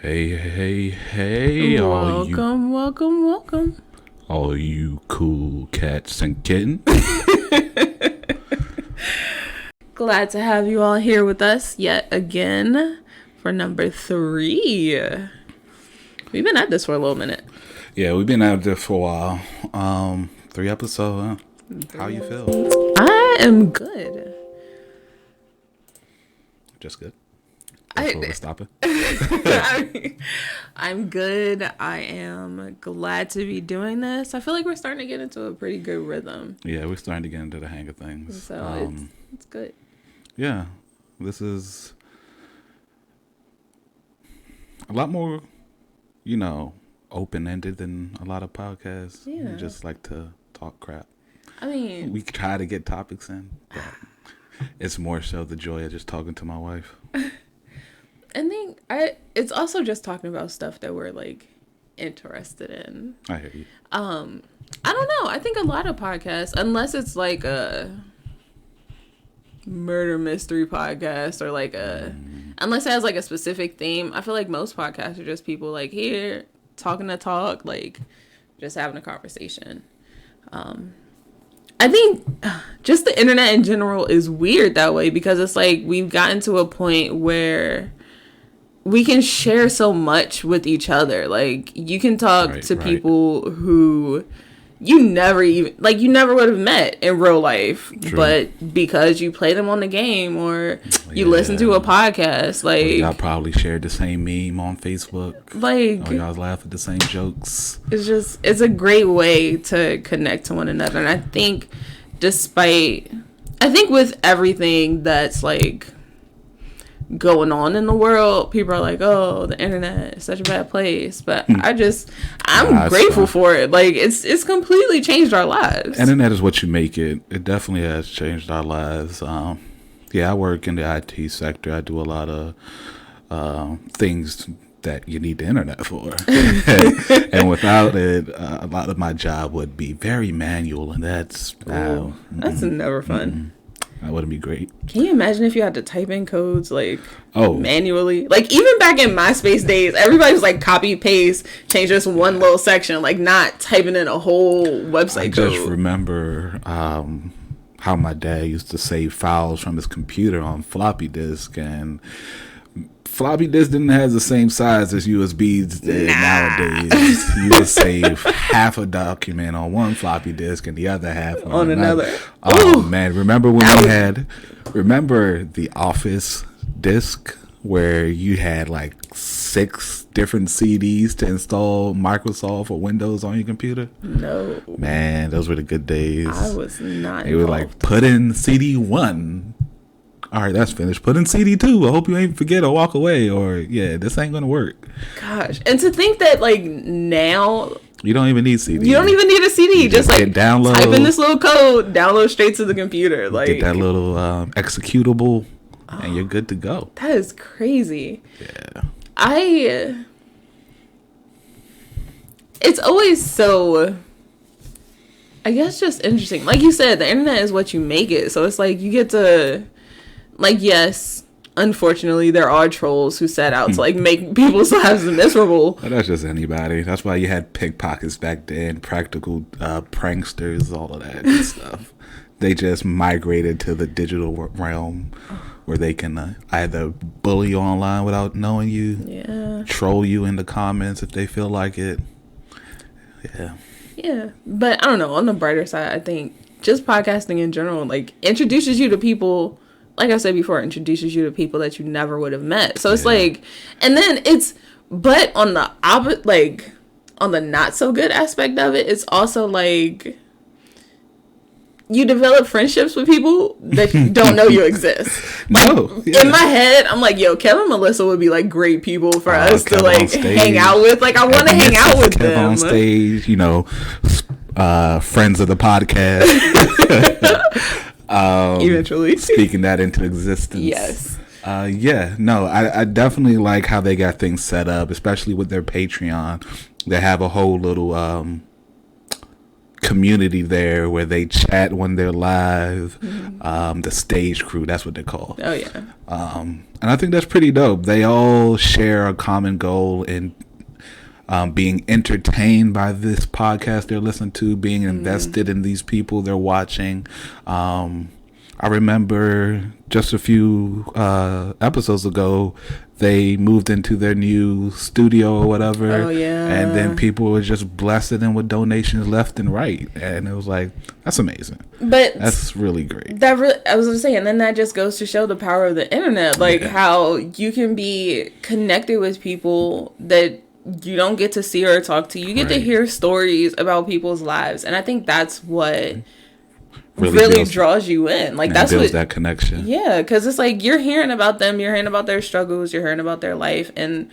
Hey, Welcome. all you cool cats and kittens. Glad to have you all here with us yet again for number 3. We've been at this for a little minute. Yeah, we've been out there for a while. 3 episodes, huh? How you feel? I am good. Just good. That's where we're stopping. I'm good. I am glad to be doing this. I feel like we're starting to get into a pretty good rhythm. Yeah, we're starting to get into the hang of things. So it's good. Yeah, this is a lot more, open-ended than a lot of podcasts. Yeah. We just like to talk crap. I mean, We try to get topics in, but it's more so the joy of just talking to my wife. I think it's also just talking about stuff that we're like interested in. I hear you. I don't know. I think a lot of podcasts, unless it's like a murder mystery podcast or like unless it has like a specific theme, I feel like most podcasts are just people like here talking to talk, like just having a conversation. I think just the internet in general is weird that way because it's like we've gotten to a point where we can share so much with each other. Like you can talk to people who you never would have met in real life. True. But because you play them on the game or you listen to a podcast, like y'all probably shared the same meme on Facebook. Like y'all laugh at the same jokes. It's a great way to connect to one another. And I think with everything that's like going on in the world, people are like, oh, the internet is such a bad place, but I'm grateful for it. Like it's completely changed our lives. Internet is what you make it. It definitely has changed our lives. I work in the IT sector. I do a lot of things that you need the internet for. And without it, a lot of my job would be very manual, and that's never fun. That wouldn't be great. Can you imagine if you had to type in codes manually? Like even back in MySpace days, everybody was like copy paste, change this one little section, like not typing in a whole website code. I just remember how my dad used to save files from his computer on floppy disk, and floppy disk didn't have the same size as USBs nowadays. You would save half a document on one floppy disk and the other half on another. Oh, man. Remember when remember the Office disk where you had like 6 different CDs to install Microsoft or Windows on your computer? No. Man, those were the good days. I was not They were like, put in CD 1. All right, that's finished. Put in CD 2. I hope you ain't forget or walk away, or this ain't gonna work. Gosh, and to think that like now you don't even need CD. You don't even need a CD. You just like download, type in this little code, download straight to the computer. Like get that little executable, and you're good to go. That is crazy. Yeah. It's always so, I guess, just interesting. Like you said, the internet is what you make it. So it's like you get to. Like, yes, unfortunately, there are trolls who set out to, like, make people's lives miserable. But that's just anybody. That's why you had pickpockets back then, practical pranksters, all of that good stuff. They just migrated to the digital realm where they can either bully you online without knowing you, troll you in the comments if they feel like it. Yeah. Yeah. But, I don't know, on the brighter side, I think just podcasting in general, like, introduces you to people. Like I said before, introduces you to people that you never would have met. So it's like, and then but on the on the not so good aspect of it, it's also like you develop friendships with people that you don't know you exist. In my head, I'm like, yo, Kevin and Melissa would be like great people for us to like hang out with. Like I want to hang out with them on stage. Friends of the podcast. Eventually speaking that into existence. Yes. I definitely like how they got things set up, especially with their Patreon. They have a whole little community there where they chat when they're live. The stage crew, that's what they're called. Oh yeah. And I think that's pretty dope. They all share a common goal in being entertained by this podcast they're listening to, being invested in these people they're watching. I remember just a few episodes ago, they moved into their new studio or whatever. Oh, yeah. And then people were just blessing them with donations left and right. And it was like, that's amazing. But that's really great. I was going to say, and then that just goes to show the power of the internet. Like how you can be connected with people that you don't get to see or talk to. You get to hear stories about people's lives. And I think that's what really draws you in. Like that's builds what that connection. Yeah, because it's like you're hearing about them, you're hearing about their struggles, you're hearing about their life. And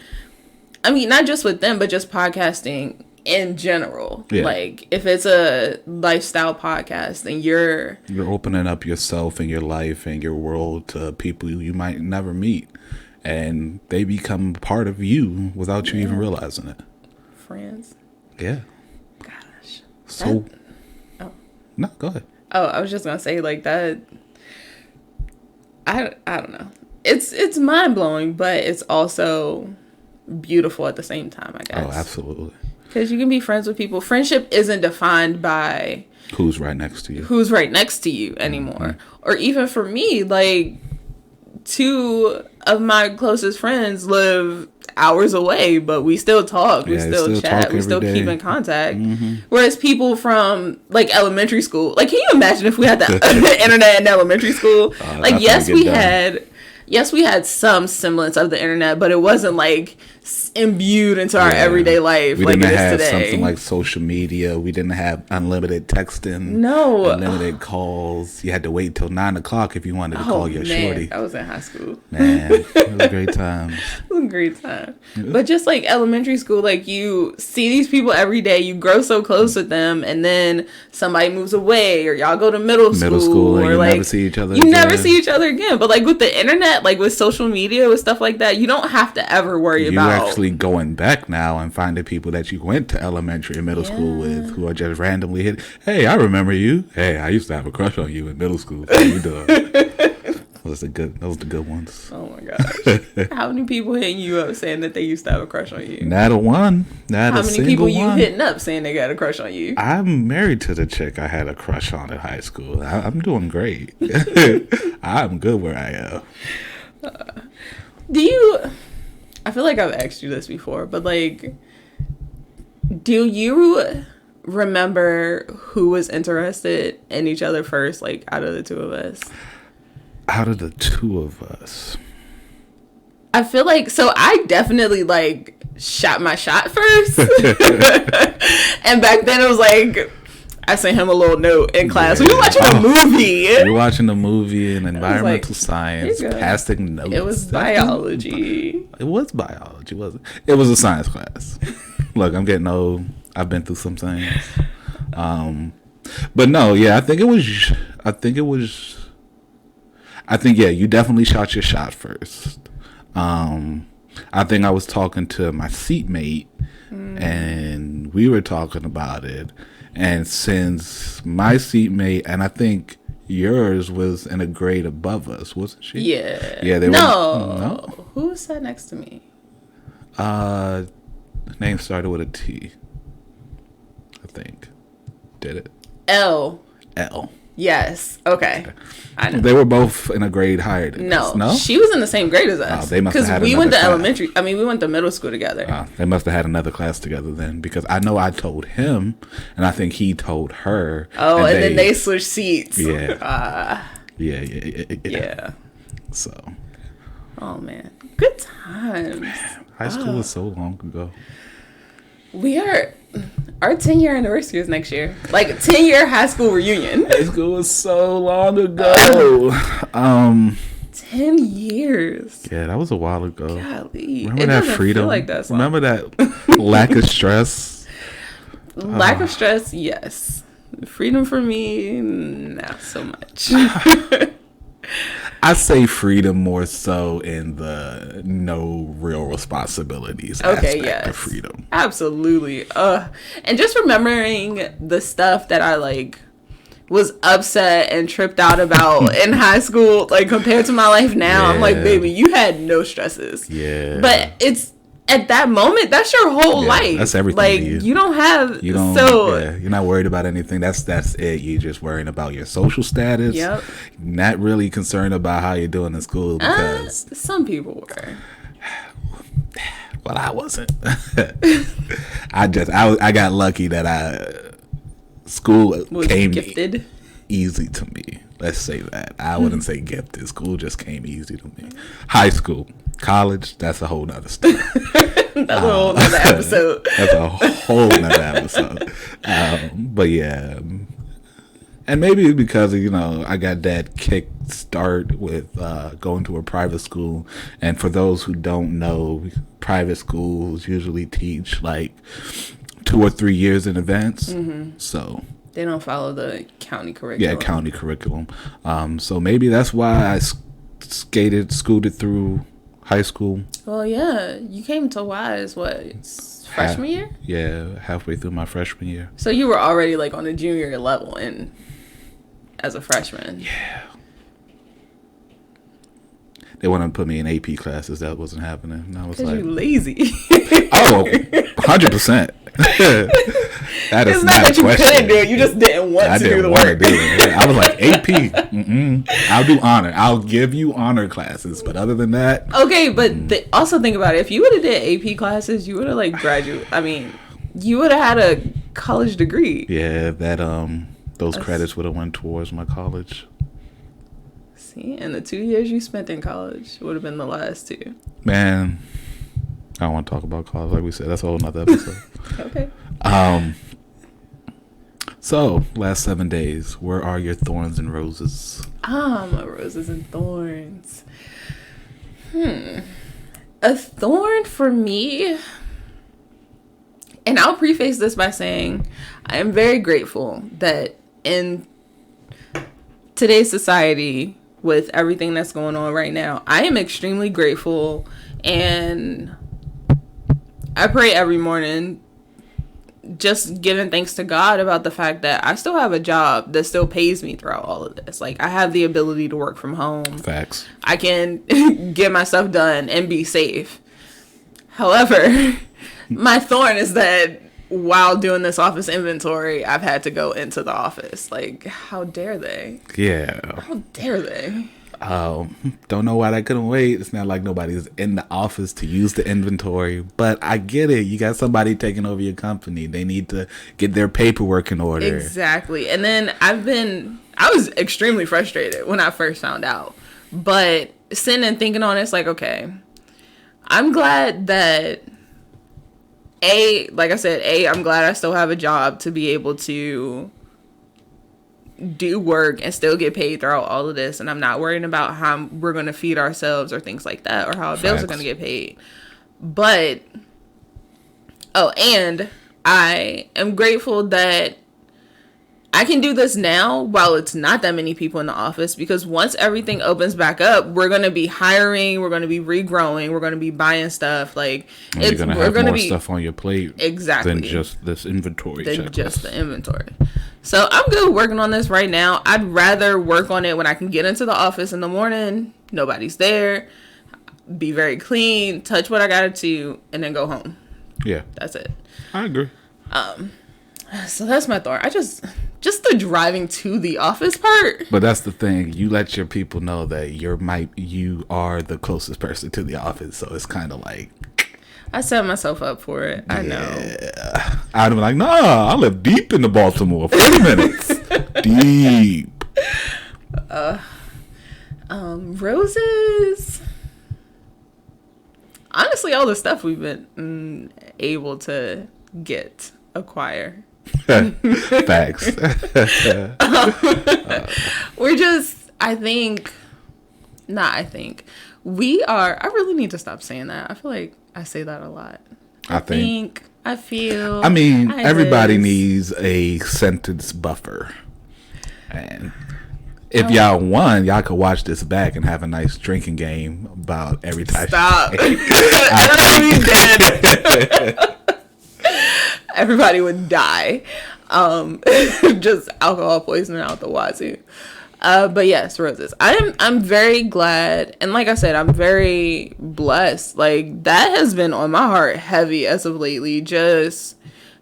I mean, not just with them, but just podcasting in general. Like if it's a lifestyle podcast, then you're opening up yourself and your life and your world to people you might never meet. And they become part of you without you even realizing it. Friends. Yeah. Gosh. So. No, go ahead. Oh, I was just gonna say like that. I don't know. It's mind blowing, but it's also beautiful at the same time, I guess. Oh, absolutely. Because you can be friends with people. Friendship isn't defined by who's right next to you anymore. Or even for me, like 2 of my closest friends live hours away, but we still talk, we still chat, we still keep in contact. Whereas people from like elementary school, like can you imagine if we had the internet in elementary school? Like yes we had some semblance of the internet, but it wasn't like imbued into our everyday life. We like didn't it is have today. Something like social media. We didn't have unlimited texting. No. Unlimited calls. You had to wait till 9:00 if you wanted to call your shorty. I was in high school. Man, it was great times. It was a great time. But just like elementary school, like you see these people every day, you grow so close with them, and then somebody moves away, or y'all go to middle school, and or you like never see each other. You never see each other again. But like with the internet, like with social media, with stuff like that, you don't have to ever worry about. You're actually going back now and finding people that you went to elementary and middle school with, who are just randomly hit. Hey, I remember you. Hey, I used to have a crush on you in middle school. How you doing? Those are the good ones. Oh my gosh! How many people hitting you up saying that they used to have a crush on you? Not a one. How many people you hitting up saying they got a crush on you? I'm married to the chick I had a crush on in high school. I'm doing great. I'm good where I am. I feel like I've asked you this before, but like, do you remember who was interested in each other first, like out of the 2 of us? Out of the 2 of us, I feel like, so I definitely like shot my shot first. And back then it was like, I sent him a little note in class. We were watching a movie. We were watching a movie in environmental science, passing notes. It was biology. It was biology, wasn't it? It was a science class. Look, I'm getting old. I've been through some things. But no, yeah, I think you definitely shot your shot first. I think I was talking to my seatmate, and we were talking about it. And since my seatmate, and I think yours was in a grade above us, wasn't she? Yeah. Yeah. No. Who sat next to me? Name started with a T. I think. Did it? L. Yes. Okay. I know. They were both in a grade higher than us. No? She was in the same grade as us. They must have had we went to class. we went to middle school together. They must have had another class together then, because I know I told him, and I think he told her. Oh, and then they switched seats. Yeah. Yeah. So. Oh man, good times. High school was so long ago. Our 10-year anniversary is next year. Like 10-year high school reunion. High school was so long ago. 10 years. Yeah, that was a while ago. Golly. Remember that freedom? Feel like that Remember that lack of stress? Lack of stress, yes. Freedom for me, not so much. I say freedom more so in the no real responsibilities aspect of freedom. Absolutely. And just remembering the stuff that I like was upset and tripped out about in high school, like compared to my life now, I'm like, baby, you had no stresses. Yeah. But it's at that moment, that's your whole life. That's everything. Like you don't have you're not worried about anything. That's it. You're just worrying about your social status. Yep. Not really concerned about how you're doing in school because some people were. Well, I wasn't. I got lucky that school came gifted. Easy to me. Let's say that. I wouldn't say gifted. School just came easy to me. High school, college, that's a whole nother story. That's a whole nother episode. That's a whole nother episode. But yeah. And maybe because, I got that kick start with going to a private school. And for those who don't know, private schools usually teach like 2 or 3 years in advance. Mm-hmm. So they don't follow the county curriculum. Yeah, county curriculum. So maybe that's why I scooted through high school. Well, yeah. You came to Wise, freshman year? Yeah, halfway through my freshman year. So you were already like on a junior level as a freshman. Yeah. They wanted to put me in AP classes. That wasn't happening. And I was like, you lazy. 100%. That is not a question. You couldn't do it. You just didn't want to do the work. I was like, AP. I'll do honor. I'll give you honor classes. But other than that. Okay, but also think about it. If you would have did AP classes, you would have like graduated. I mean, you would have had a college degree. Yeah, those credits would have went towards my college. See, and the 2 years you spent in college would have been the last 2. Man, I don't want to talk about college. Like we said, that's a whole nother episode. Okay. So, last 7 days, where are your thorns and roses? My roses and thorns. A thorn for me, and I'll preface this by saying I am very grateful that in today's society, with everything that's going on right now, I am extremely grateful, and I pray every morning just giving thanks to God about the fact that I still have a job that still pays me throughout all of this. Like, I have the ability to work from home. Facts. I can get my stuff done and be safe. However, my thorn is that while doing this office inventory, I've had to go into the office. Like, how dare they? Yeah. How dare they? Don't know why that couldn't wait. It's not like nobody's in the office to use the inventory, but I get it. You got somebody taking over your company. They need to get their paperwork in order. Exactly. And then I was extremely frustrated when I first found out, but sitting and thinking on it, it's like, okay, I'm glad that like I said, I'm glad I still have a job to be able to do work and still get paid throughout all of this, and I'm not worrying about how we're going to feed ourselves or things like that, or how our bills are going to get paid. But and I am grateful that I can do this now while it's not that many people in the office, because once everything opens back up, we're going to be hiring, we're going to be regrowing, we're going to be buying stuff. Like, you're going to have more stuff on your plate. Exactly. Than just this inventory. Just the inventory. So I'm good working on this right now. I'd rather work on it when I can get into the office in the morning, nobody's there, be very clean, touch what I got to, and then go home. Yeah. That's it. I agree. So that's my thorn. Just the driving to the office part. But that's the thing. You let your people know that you are the closest person to the office. So it's kind of like, I set myself up for it. I know. I'd be like, nah, I live deep into Baltimore. 40 minutes. Deep. Roses. Honestly, all the stuff we've been able to acquire. Facts. I really need to stop saying that. I feel like I say that a lot. I feel. I mean, everybody needs a sentence buffer. And If y'all won, y'all could watch this back and have a nice drinking game about every time. Stop. I don't know we did. Everybody would die. Just alcohol poisoning out the wazoo. But yes, roses. I'm very glad, and like I said, I'm very blessed. Like, that has been on my heart heavy as of lately. Just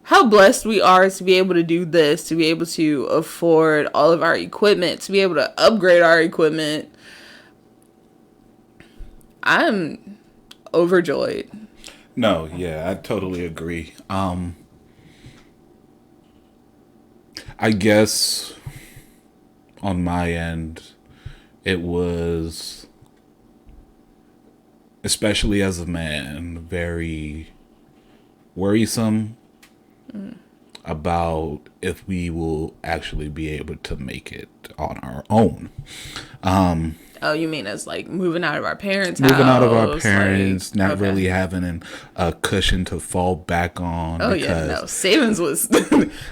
how blessed we are to be able to do this, to be able to afford all of our equipment, to be able to upgrade our equipment. I'm overjoyed. No, yeah, I totally agree. I guess on my end, it was, especially as a man, very worrisome about if we will actually be able to make it on our own. Oh, you mean as like moving out of our parents' house? Moving out of our parents, like, not okay. really having a cushion to fall back on. Oh, yeah, no. Savings was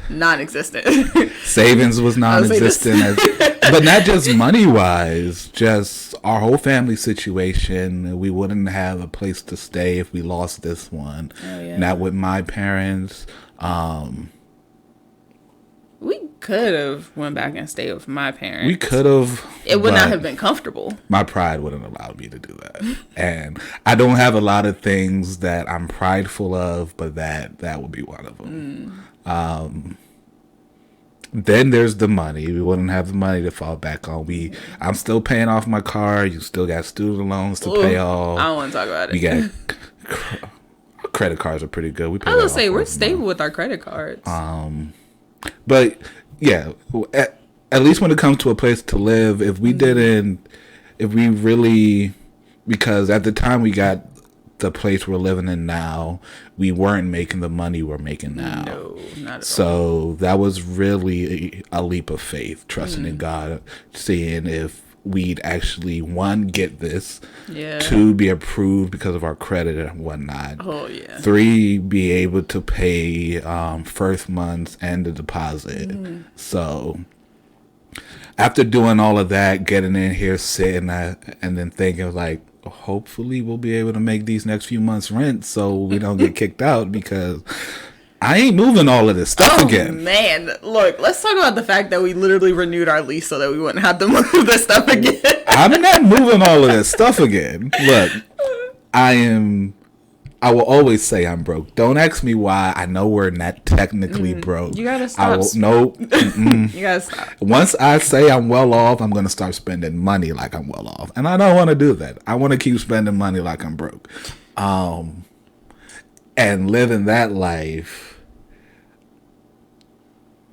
non-existent. Savings was non-existent. But not just money-wise, just our whole family situation. We wouldn't have a place to stay if we lost this one. Oh, yeah. Not with my parents. We could have went back and stayed with my parents. We could have. It would not have been comfortable. My pride wouldn't allow me to do that. And I don't have a lot of things that I'm prideful of, but that would be one of them. Then there's the money. We wouldn't have the money to fall back on. I'm still paying off my car. You still got student loans to pay off. I don't want to talk about it. We got credit cards are pretty good. I was gonna say we're stable with our credit cards. But yeah, at least when it comes to a place to live, if we really, because at the time we got the place we're living in now, we weren't making the money we're making now. No, not at all. So that was really a leap of faith, trusting in God, seeing if we'd actually, one, get this, two, be approved because of our credit and whatnot, three, be able to pay first month's and the deposit. So after doing all of that, getting in here, sitting and then thinking like, hopefully we'll be able to make these next few months rent so we don't get kicked out, because I ain't moving all of this stuff again. Man, look, let's talk about the fact that we literally renewed our lease so that we wouldn't have to move this stuff again. I'm not moving all of this stuff again. Look, I will always say I'm broke. Don't ask me why. I know we're not technically broke. You gotta stop. No. You gotta stop. Once I say I'm well off, I'm going to start spending money like I'm well off. And I don't want to do that. I want to keep spending money like I'm broke. And living that life.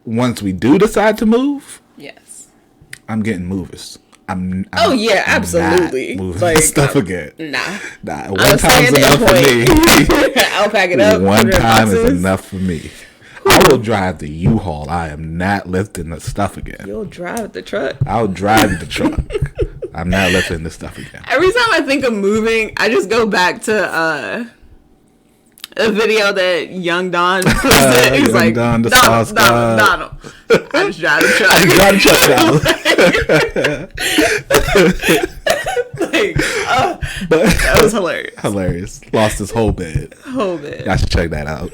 Once we do decide to move, yes, I'm getting movers. I'm absolutely. Not moving stuff again. Nah. One time's enough for me. I'll pack it up. One time is enough for me. I will drive the U-Haul. I am not lifting the stuff again. You'll drive the truck. I'll drive the truck. I'm not lifting the stuff again. Every time I think of moving, I just go back to a video that Young Don posted. He's like, Don, Donald. I just drive the truck. That was hilarious. Hilarious. Lost his whole bed. I should check that out.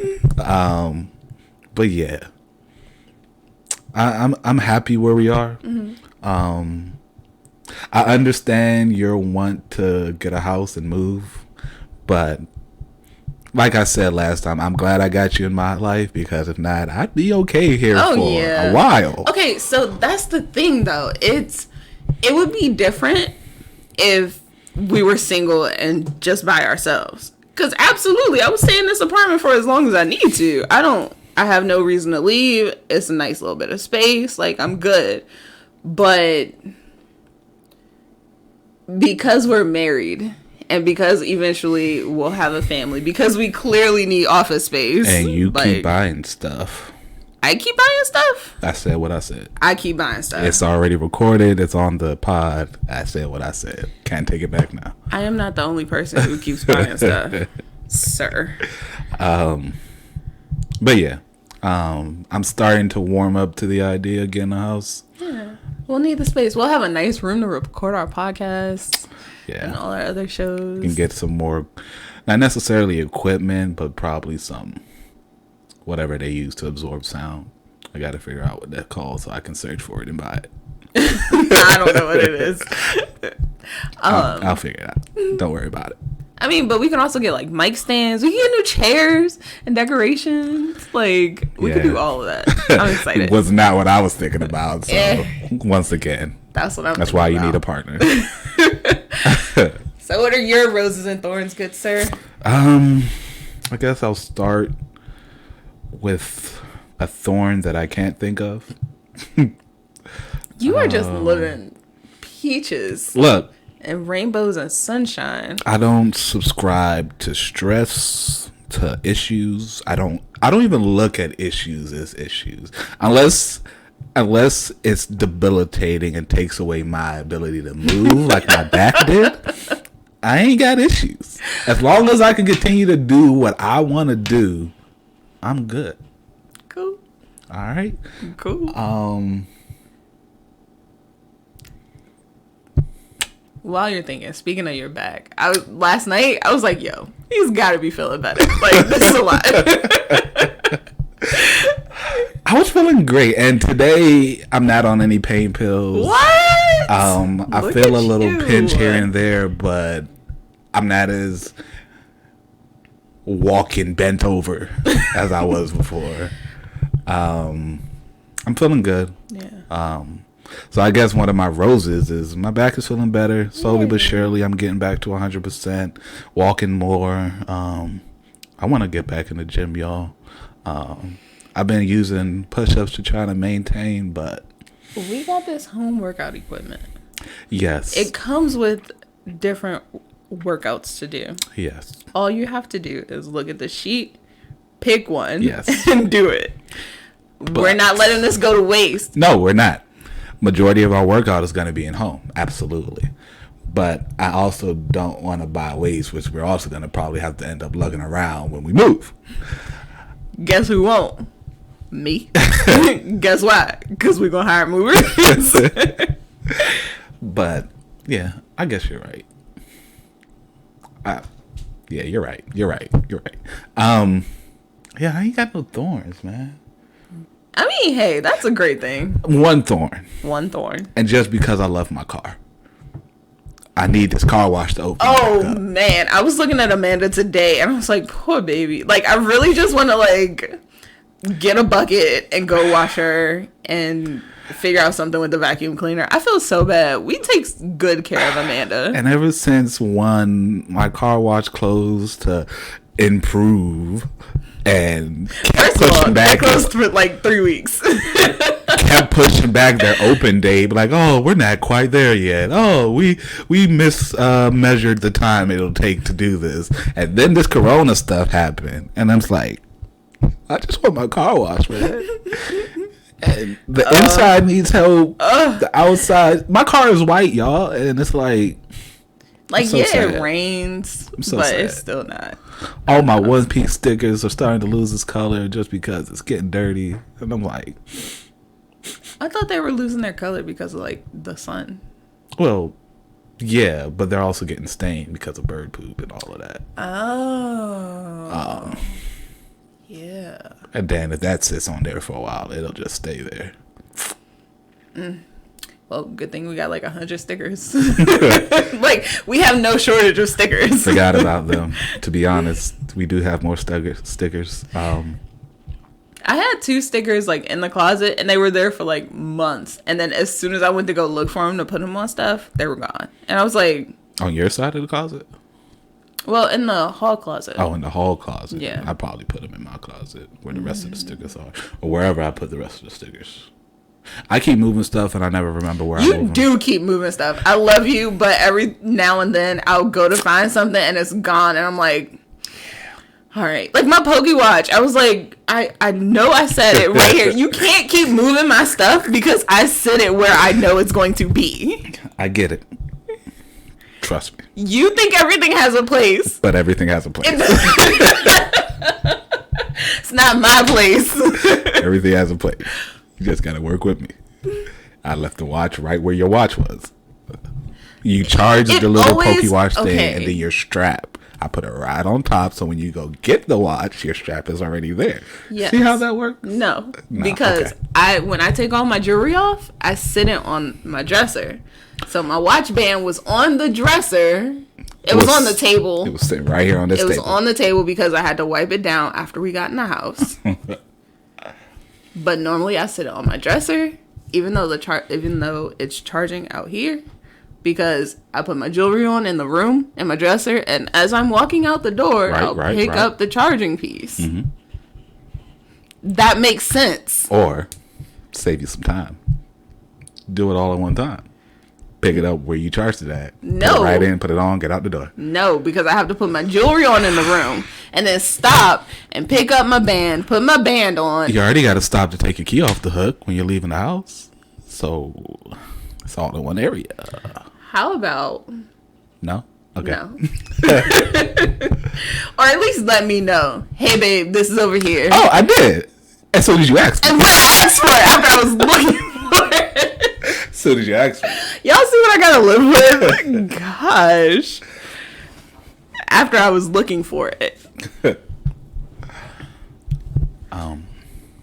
But yeah, I'm happy where we are. I understand your want to get a house and move, but like I said last time, I'm glad I got you in my life, because if not, I'd be okay here for a while. Okay, so that's the thing, though. It would be different if we were single and just by ourselves. Because absolutely, I would stay in this apartment for as long as I need to. I have no reason to leave. It's a nice little bit of space. Like, I'm good. But because we're married, and because eventually we'll have a family, because we clearly need office space. And you keep buying stuff. I keep buying stuff? I said what I said. I keep buying stuff. It's already recorded. It's on the pod. I said what I said. Can't take it back now. I am not the only person who keeps buying stuff, sir. But yeah, I'm starting to warm up to the idea of getting a house. Yeah. We'll need the space. We'll have a nice room to record our podcasts. Yeah. And all our other shows. We can get some more, not necessarily equipment, but probably some, whatever they use to absorb sound. I got to figure out what that's called so I can search for it and buy it. I don't know what it is. I'll figure it out. Don't worry about it. I mean, but we can also get like mic stands. We can get new chairs and decorations. Like, we can do all of that. I'm excited. Was not what I was thinking about. So once again, that's why you need a partner. So what are your roses and thorns, good sir? I guess I'll start with a thorn that I can't think of. You are just living peaches. Look. And rainbows and sunshine. I don't subscribe to stress, to issues. I don't even look at issues as issues. Unless it's debilitating and takes away my ability to move like my back did. I ain't got issues. As long as I can continue to do what I want to do, I'm good. Cool. All right. Cool. While you're thinking, speaking of your back, last night I was like, "Yo, he's got to be feeling better." Like, this is a lot. I was feeling great, and today I'm not on any pain pills. What? I feel a little pinch here and there, but I'm not as walking bent over as I was before. I'm feeling good. Yeah. So I guess one of my roses is my back is feeling better. Slowly but surely, I'm getting back to 100%, walking more. I want to get back in the gym, y'all. I've been using push-ups to try to maintain, but... We got this home workout equipment. Yes. It comes with different workouts to do. Yes. All you have to do is look at the sheet, pick one, yes, and do it. But we're not letting this go to waste. No, we're not. Majority of our workout is going to be in home. Absolutely. But I also don't want to buy weights, which we're also going to probably have to end up lugging around when we move. Guess who won't? Me. Guess why? Because we're going to hire movers. But, yeah, I guess you're right. Yeah, you're right. You're right. Yeah, I ain't got no thorns, man. I mean, hey, that's a great thing. One thorn. And just because I love my car. I need this car wash to open. Oh, man. I was looking at Amanda today, and I was like, poor baby. Like, I really just want to, like, get a bucket and go wash her and figure out something with the vacuum cleaner. I feel so bad. We take good care of Amanda. And ever since my car wash closed to improve and kept pushing back. It closed for like 3 weeks. Kept pushing back their open date. Like, oh, we're not quite there yet. Oh, we measured the time it'll take to do this. And then this Corona stuff happened. And I'm just like, I just want my car washed, man. And the inside needs help. The outside. My car is white, y'all. And it's like... it rains, but sad. It's still not. All my One Piece stickers are starting to lose its color just because it's getting dirty. And I'm like... I thought they were losing their color because of, like, the sun. Well, yeah, but they're also getting stained because of bird poop and all of that. Oh. Yeah. And then if that sits on there for a while, it'll just stay there. Well, good thing we got like 100 stickers. Like, we have no shortage of stickers. Forgot about them. To be honest, we do have more stickers. I had 2 stickers like in the closet, and they were there for like months. And then as soon as I went to go look for them to put them on stuff, they were gone. And I was like, on your side of the closet? Well, in the hall closet. Oh, in the hall closet. Yeah. I probably put them in my closet where the rest of the stickers are, or wherever I put the rest of the stickers. I keep moving stuff, and I never remember where I move them. You do keep moving stuff. I love you, but every now and then I'll go to find something, and it's gone, and I'm like, all right. Like my Poke Watch, I was like, I know I said it right here. You can't keep moving my stuff because I sit it where I know it's going to be. I get it. Trust me. You think everything has a place. But everything has a place. It's not my place. Everything has a place. You just got to work with me. I left the watch right where your watch was. You charge the little pokey watch thing, and then your strap. I put it right on top, so when you go get the watch, your strap is already there. Yes. See how that works? No, because when I take all my jewelry off, I sit it on my dresser. So my watch band was on the dresser. It was on the table. It was sitting right here on this table. It was on the table because I had to wipe it down after we got in the house. But normally I sit it on my dresser, even though it's charging out here. Because I put my jewelry on in the room, in my dresser, and as I'm walking out the door, I'll pick up the charging piece. Mm-hmm. That makes sense. Or save you some time. Do it all at one time. Pick it up where you charged it at. No. Put it right in, put it on, get out the door. No, because I have to put my jewelry on in the room and then stop and pick up my band, put my band on. You already got to stop to take your key off the hook when you're leaving the house. So it's all in one area. How about... No? Okay. No. Or at least let me know. Hey, babe, this is over here. Oh, I did. As soon as you asked me. And when I asked for it, after I was looking for it. As soon as you asked me. Y'all see what I gotta live with? Gosh. After I was looking for it.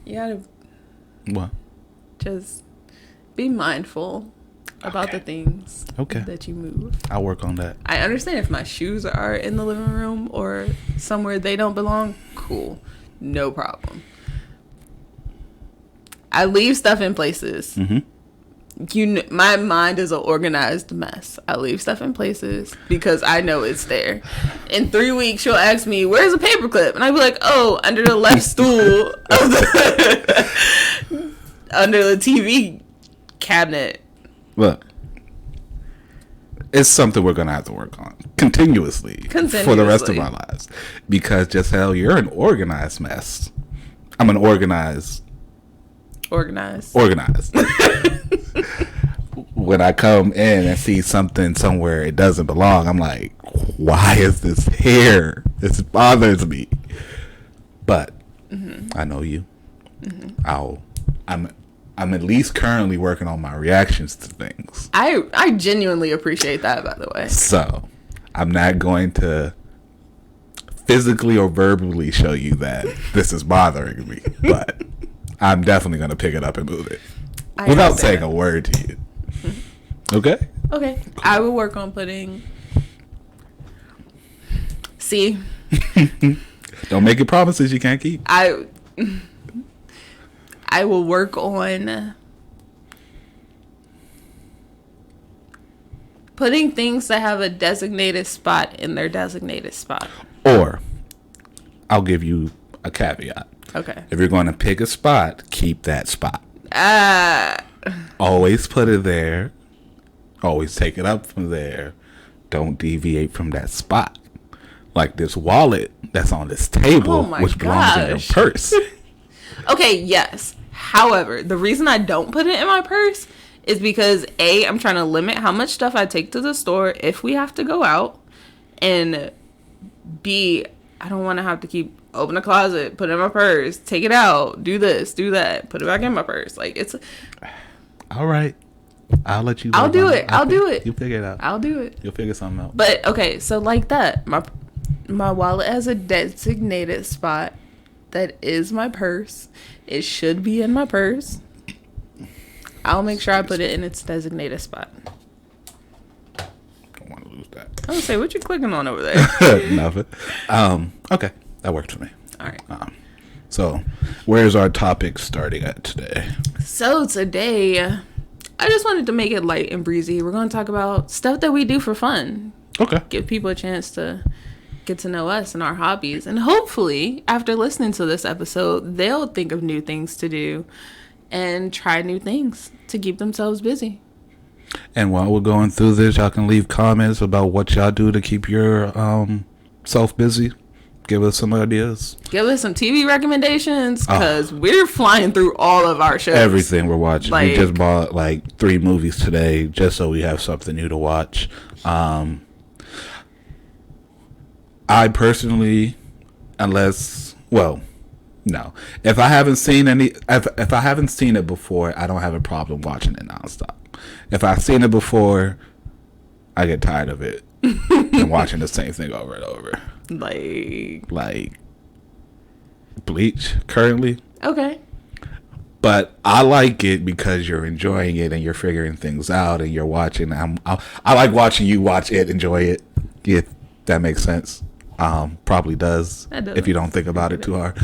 You gotta... What? Just be mindful about the things that you move. I'll work on that. I understand if my shoes are in the living room or somewhere they don't belong. Cool. No problem. I leave stuff in places. Mm-hmm. My mind is an organized mess. I leave stuff in places because I know it's there. In 3 weeks, she'll ask me, where's the paperclip? And I'll be like, oh, under the left stool of under the TV cabinet. Look, it's something we're going to have to work on continuously for the rest of our lives. Because, just hell, you're an organized mess. I'm an organized. When I come in and see something somewhere it doesn't belong, I'm like, why is this here? This bothers me. But I know you. Mm-hmm. I'm at least currently working on my reactions to things. I genuinely appreciate that, by the way. So, I'm not going to physically or verbally show you that this is bothering me, but I'm definitely going to pick it up and move it without saying a word to you. Okay? Okay. Cool. I will work on putting... See? Don't make it promises you can't keep. I will work on putting things that have a designated spot in their designated spot. Or, I'll give you a caveat. Okay. If you're going to pick a spot, keep that spot. Always put it there. Always take it up from there. Don't deviate from that spot. Like this wallet that's on this table, which belongs in your purse. Okay, yes. However, the reason I don't put it in my purse is because A, I'm trying to limit how much stuff I take to the store if we have to go out. And B, I don't want to have to keep open the closet, put it in my purse, take it out, do this, do that, put it back in my purse. Like, it's... All right. I'll let you... I'll do it. I'll do it. You figure it out. I'll do it. You'll figure something out. But, okay, so like that, my wallet has a designated spot that is my purse. It should be in my purse. I'll make sure I put it in its designated spot. Don't want to lose that. I was gonna say, what you clicking on over there? Nothing. Okay, that worked for me. All right. So, where's our topic starting at today? So today, I just wanted to make it light and breezy. We're going to talk about stuff that we do for fun. Okay. Give people a chance to get to know us and our hobbies. And hopefully, after listening to this episode, they'll think of new things to do and try new things to keep themselves busy. And while we're going through this, y'all can leave comments about what y'all do to keep your self busy. Give us some ideas. Give us some TV recommendations, because we're flying through all of our shows. Everything we're watching. We just bought 3 movies today just so we have something new to watch. I personally, No. If I haven't seen if I haven't seen it before, I don't have a problem watching it nonstop. If I've seen it before, I get tired of it and watching the same thing over and over. Like Bleach currently. Okay. But I like it because you're enjoying it and you're figuring things out and you're watching. I like watching you watch it, enjoy it. If that makes sense. Probably does if you don't think about it too hard.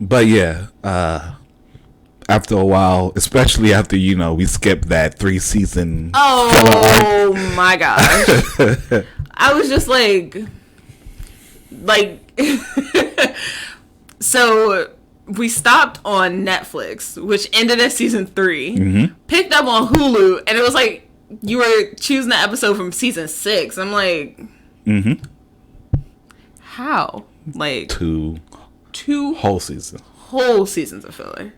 But yeah, after a while, especially after we skipped that 3-season. Oh my gosh! I was just like, so we stopped on Netflix, which ended at season 3. Mm-hmm. Picked up on Hulu, and it was like you were choosing the episode from season 6. I'm like, mm-hmm. How? Like two whole seasons. Whole seasons of filler.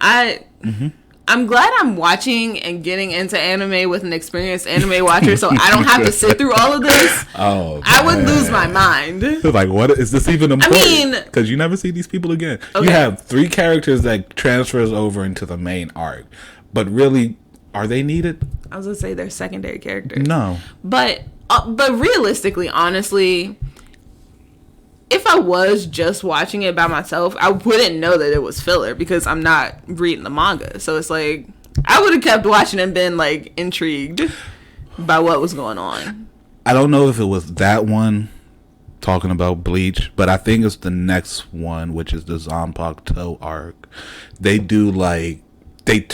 I'm glad I'm watching and getting into anime with an experienced anime watcher, so I don't have to sit through all of this. Oh, I would lose my mind. Like, what is this even important? I mean, because you never see these people again. Okay. You have 3 characters that transfers over into the main arc, but really, are they needed? I was gonna say they're secondary characters. No, but realistically, honestly, if I was just watching it by myself, I wouldn't know that it was filler because I'm not reading the manga. So it's like I would have kept watching and been like intrigued by what was going on. I don't know if it was that one talking about Bleach, but I think it's the next one, which is the Zanpakuto arc. They do they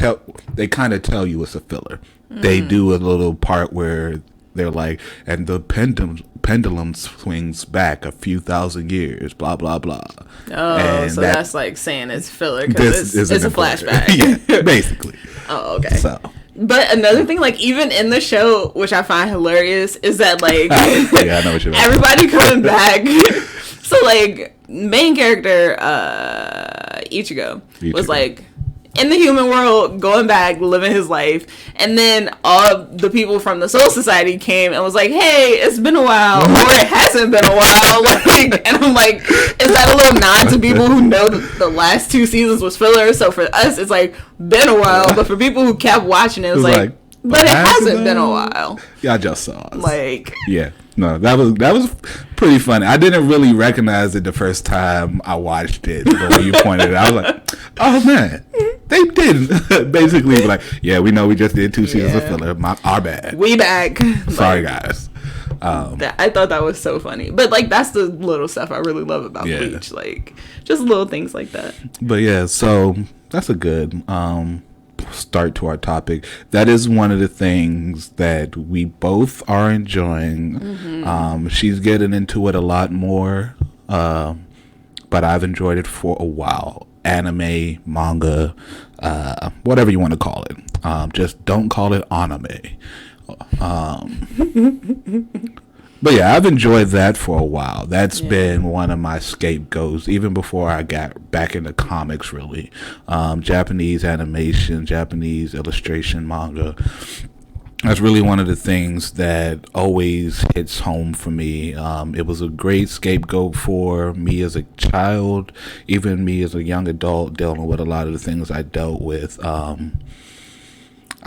kind of tell you it's a filler. They do a little part where they're like, and the pendulum swings back a few thousand years, blah, blah, blah. Oh, and so that's like saying it's filler because it's a important flashback. Yeah, basically. Oh, okay. So. But another thing, like, even in the show, which I find hilarious, is that, like, yeah, I know what you mean. everybody coming back. So, like, main character, Ichigo, was, like, in the human world, going back, living his life. And then all the people from the Soul Society came and was like, hey, it's been a while. Or it hasn't been a while. Like, and I'm like, is that a little nod to people who know the last 2 seasons was filler? So for us, it's like, been a while. But for people who kept watching it, it was like, but it hasn't been a while. Yeah, I just saw us. Like, yeah. No, that was pretty funny. I didn't really recognize it the first time I watched it. But when you pointed it out, I was like, oh man, they did. Basically, like, yeah, we know we just did 2 seasons of filler. Our bad. We back. Sorry, guys. I thought that was so funny. But, like, that's the little stuff I really love about Bleach. Like, just little things like that. But, yeah, so that's a good start to our topic. That is one of the things that we both are enjoying. Mm-hmm. She's getting into it a lot more, but I've enjoyed it for a while. Anime, manga, whatever you want to call it. Just don't call it anime. But yeah, I've enjoyed that for a while. That's been one of my scapegoats, even before I got back into comics, really. Japanese animation, Japanese illustration, manga. That's really one of the things that always hits home for me. It was a great scapegoat for me as a child, even me as a young adult, dealing with a lot of the things I dealt with.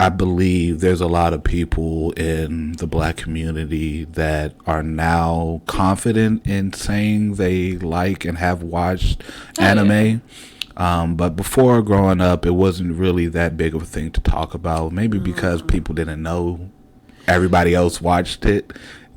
I believe there's a lot of people in the black community that are now confident in saying they like and have watched anime. But before growing up, it wasn't really that big of a thing to talk about. Maybe because people didn't know everybody else watched it.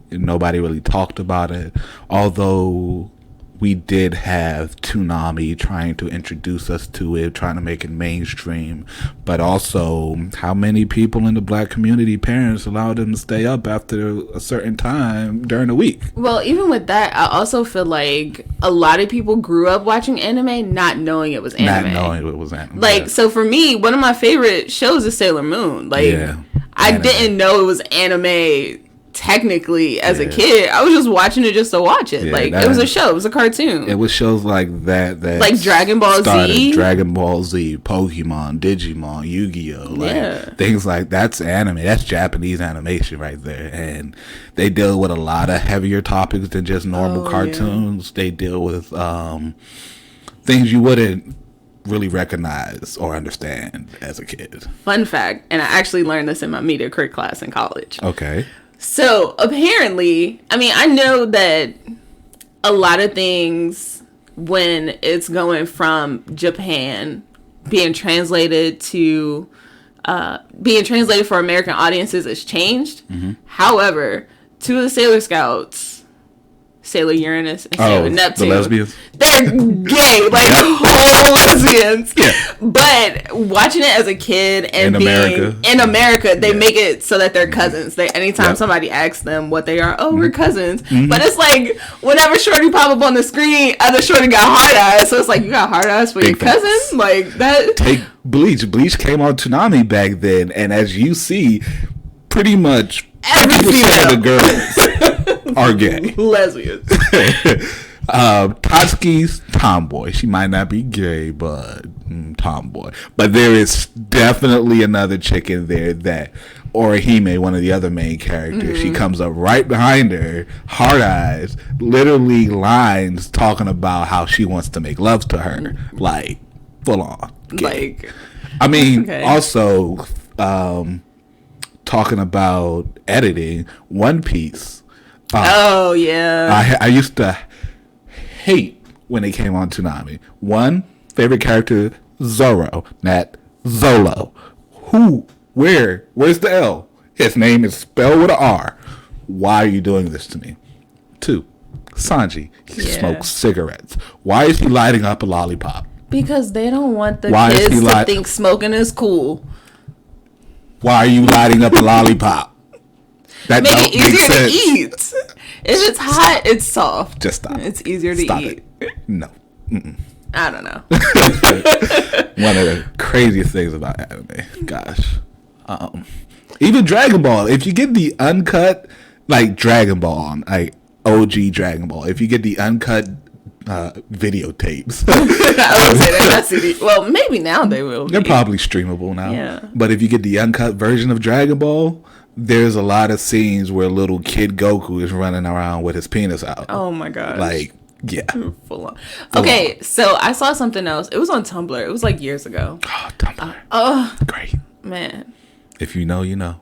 Nobody really talked about it. Although we did have Toonami trying to introduce us to it, trying to make it mainstream. But also, how many people in the black community, parents, allowed them to stay up after a certain time during the week? Well, even with that, I also feel like a lot of people grew up watching anime not knowing it was anime. Not knowing it was anime. Like, so for me, one of my favorite shows is Sailor Moon. Like, I didn't know it was anime technically as a kid. I was just watching it just to watch it. Like, it was a show. It was a cartoon. It was shows like that like Dragon Ball Z, Dragon Ball Z, Pokemon, Digimon, Yu-Gi-Oh, like things like that's anime. That's Japanese animation right there, and they deal with a lot of heavier topics than just normal cartoons. They deal with things you wouldn't really recognize or understand as a kid. Fun fact, and I actually learned this in my media crit class in college. Okay. So apparently, I mean, I know that a lot of things when it's going from Japan being translated for American audiences has changed. Mm-hmm. However, two of the Sailor Scouts, Sailor Uranus and Sailor Neptune, the lesbians, they're gay, like whole lesbians. Yeah. But watching it as a kid and in America, they make it so that they're cousins. They anytime somebody asks them what they are, we're cousins. Mm-hmm. But it's like whenever Shorty pop up on the screen, other Shorty got hard eyes. So it's like, you got hard eyes for your cousin? Like that. Take Bleach. Bleach came on Toonami back then, and as you see, pretty much every female of the girls are gay. Lesbians. Tatsuki's tomboy. She might not be gay, but tomboy. But there is definitely another chick in there that Orihime, one of the other main characters, she comes up right behind her, hard eyes, literally lines talking about how she wants to make love to her. Like, full on gay. Like, I mean, also talking about editing, One Piece. I used to hate when they came on Toonami. One favorite character, Zoro, not Zolo. Where's the L? His name is spelled with an R. Why are you doing this to me? 2, Sanji. He smokes cigarettes. Why is he lighting up a lollipop? Because they don't want the kids to think smoking is cool. Why are you lighting up a lollipop? That make it easier to eat. If it's hot, it's soft. Just stop. It's easier to eat. No. Mm-mm. I don't know. One of the craziest things about anime. Gosh. Even Dragon Ball. If you get the uncut, like Dragon Ball, like OG Dragon Ball, if you get the uncut videotapes. I would say they're not CD. Well, maybe now they will be. They're probably streamable now. Yeah. But if you get the uncut version of Dragon Ball, there's a lot of scenes where little kid Goku is running around with his penis out. Oh my gosh. Like, yeah. Full on. Okay, so I saw something else. It was on Tumblr. It was like years ago. Oh, Tumblr. Great. Man. If you know, you know.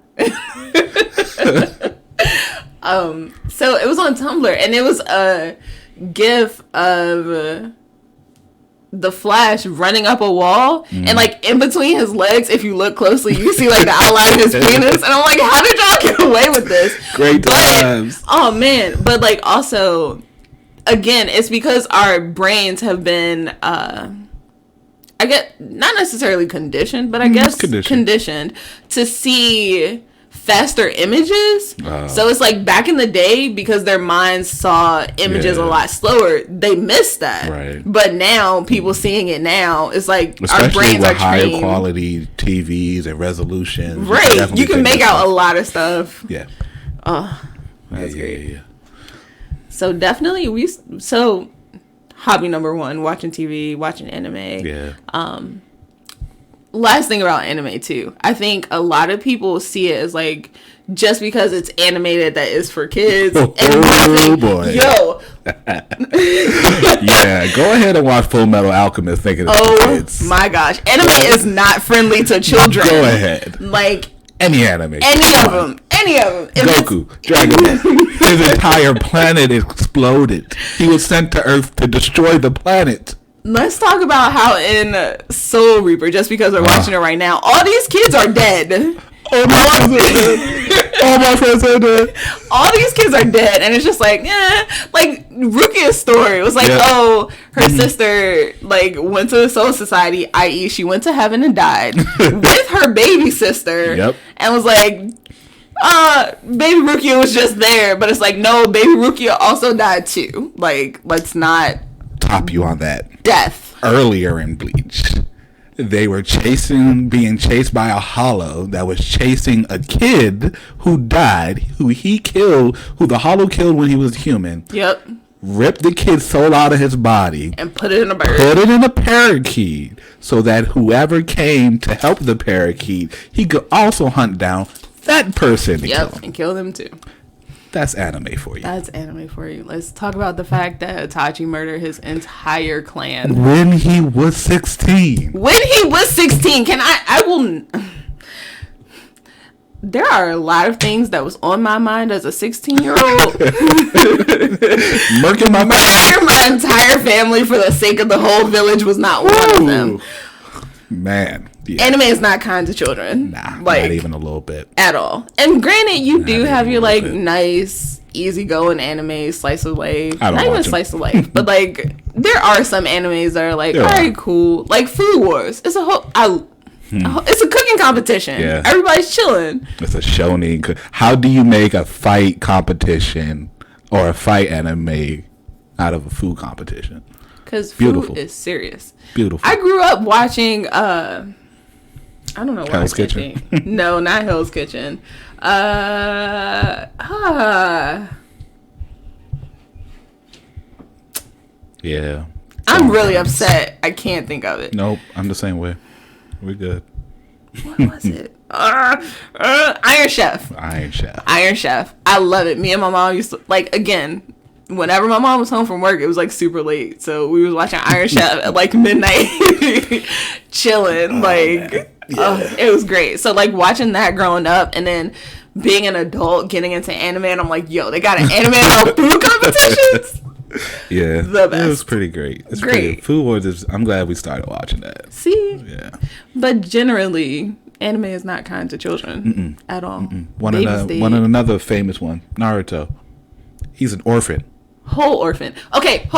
So it was on Tumblr, and it was a GIF of the Flash running up a wall, and like in between his legs, if you look closely, you see like the outline of his penis, and I'm like, how did y'all get away with this? Great times. Oh man, but like also, again, it's because our brains have been, I get not necessarily conditioned, but I guess conditioned to see faster images. So it's like back in the day, because their minds saw images a lot slower, they missed that. Right. But now people seeing it now, it's like especially our brains with are trained. higher quality TVs and resolution. Right. You can make out a lot of stuff. Yeah. Oh, that's great. Yeah. So definitely so hobby number 1, watching TV, watching anime. Yeah. Last thing about anime too, I think a lot of people see it as like just because it's animated that is for kids. Boy. Yo. Yeah, go ahead and watch Full Metal Alchemist thinking it's for kids. Oh my gosh. Anime is not friendly to children. Go ahead. Like any anime. Any of them. Goku, Dragon Ball. His entire planet exploded. He was sent to Earth to destroy the planet. Let's talk about how in Soul Reaper, just because we're watching it right now, all these kids are dead. All my friends are dead. All these kids are dead, and it's just like, like Rukia's story. It was like, her sister like went to the Soul Society, i.e., she went to heaven and died with her baby sister, and was like, baby Rukia was just there, but it's like, no, baby Rukia also died too. Like, let's not top you on that. Death earlier in Bleach. They were being chased by a hollow that was chasing a kid who died, who the hollow killed when he was human. Yep. Ripped the kid's soul out of his body and put it in a bird. Put it in a parakeet so that whoever came to help the parakeet, he could also hunt down that person. And kill them too. That's anime for you. That's anime for you. Let's talk about the fact that Itachi murdered his entire clan when he was 16. I will. There are a lot of things that was on my mind as a 16-year-old. Murking my entire family for the sake of the whole village was not one of them. Man. Yeah. Anime is not kind to children. Nah, not even a little bit. At all. And granted, you do have your, like, nice, easy-going anime, slice of life. Not even slice of life, but, like, there are some animes that are, like, all right, cool. Like, Food Wars. It's a whole... It's a cooking competition. Yeah. Everybody's chilling. It's a shonen. How do you make a fight competition or a fight anime out of a food competition? Because food is serious. Beautiful. I grew up watching, I don't know what Hell's Kitchen. No, not Hell's Kitchen. Yeah. I'm really upset. I can't think of it. Nope. I'm the same way. We're good. What was it? Iron Chef. Iron Chef. I love it. Me and my mom used to, like, again, whenever my mom was home from work, it was, like, super late. So we was watching Iron Chef at, like, midnight. Chilling. It was great. So, like, watching that growing up and then being an adult, getting into anime, and I'm like, yo, they got an anime about food competitions? Yeah, the best. It was pretty great. It's great. Food Wars I'm glad we started watching that. See? Yeah. But generally, anime is not kind to children at all. One another famous one, Naruto. He's an orphan. Whole orphan. Okay,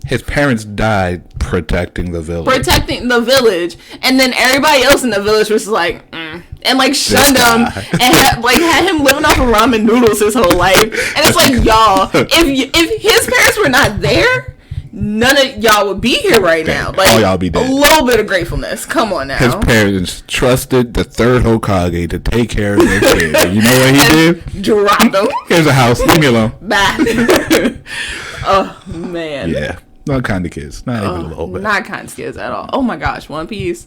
his parents died protecting the village. And then everybody else in the village was like, and like shunned him and had him living off of ramen noodles his whole life. And it's like, y'all, if his parents were not there, none of y'all would be here right now. Like, all y'all be dead. A little bit of gratefulness. Come on now. His parents trusted the third Hokage to take care of their kids. And you know what he did? Dropped them. Here's a house. Leave me alone. Bye. Oh, man. Yeah. Not kind of kids. Not even a little bit. Not kind of kids at all. Oh my gosh, One Piece.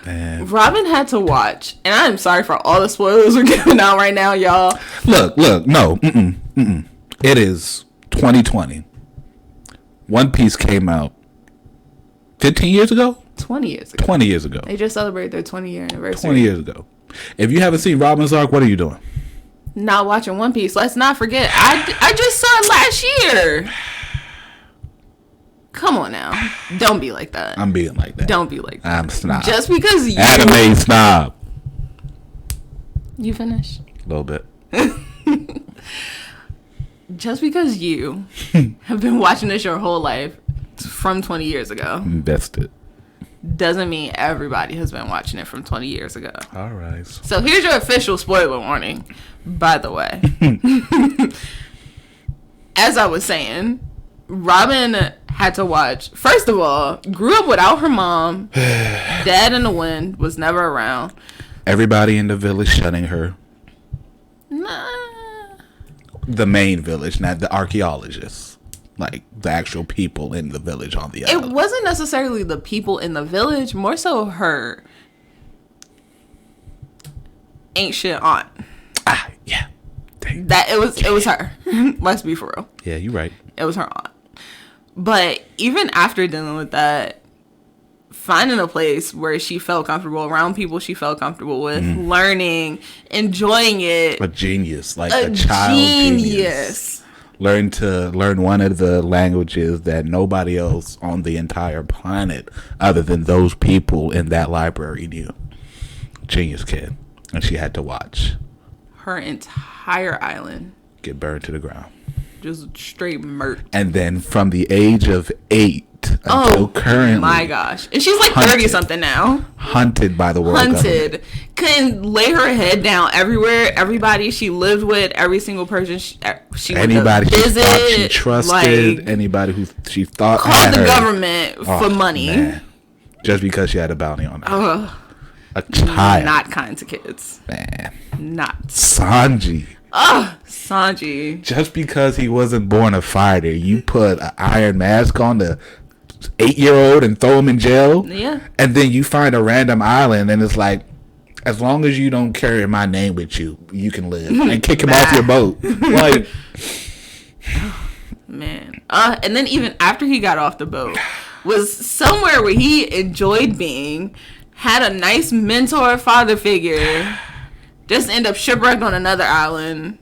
Man. Robin had to watch, and I'm sorry for all the spoilers we're giving out right now, y'all. Look, no. It is 2020. One Piece came out 15 years ago? 20 years ago. 20 years ago. They just celebrated their 20-year anniversary. 20 years ago. If you haven't seen Robin's arc, what are you doing? Not watching One Piece. Let's not forget. I just saw it last year. Come on now. Don't be like that. I'm being like that. Don't be like that. I'm snob. Just because you... Anime snob. You finished? A little bit. Just because you have been watching this your whole life from 20 years ago. Invested. Doesn't mean everybody has been watching it from 20 years ago. All right. So here's your official spoiler warning, by the way. As I was saying, Robin had to watch, first of all, grew up without her mom. Dad in the wind, was never around. Everybody in the village shunning her. Nah. The main village, not the archaeologists. Like, the actual people in the village on the island. It wasn't necessarily the people in the village, more so her ain't shit aunt. Yeah. Dang. That it was her. Let's be for real. Yeah, you're right. It was her aunt. But even after dealing with that, finding a place where she felt comfortable, around people she felt comfortable with, learning, enjoying it. A genius. Like a child genius. Learn one of the languages that nobody else on the entire planet other than those people in that library knew. Genius kid. And she had to watch her entire island get burned to the ground. Just straight murked. And then from the age of 8 until currently. My gosh. And she's like 30-something now. Hunted by the world government. Couldn't lay her head down everywhere. Everybody she lived with, every single person she anybody went to visit, she thought she trusted, anybody who she thought called the government for money. just because she had a bounty on her. A child. Not kind to kids. Man. Not. Sanji. Sanji. Just because he wasn't born a fighter, you put an iron mask on the 8-year-old and throw him in jail? Yeah. And then you find a random island and it's like, as long as you don't carry my name with you, you can live. And kick him off your boat. Like... Man. And then even after he got off the boat, was somewhere where he enjoyed being, had a nice mentor father figure, just end up shipwrecked on another island.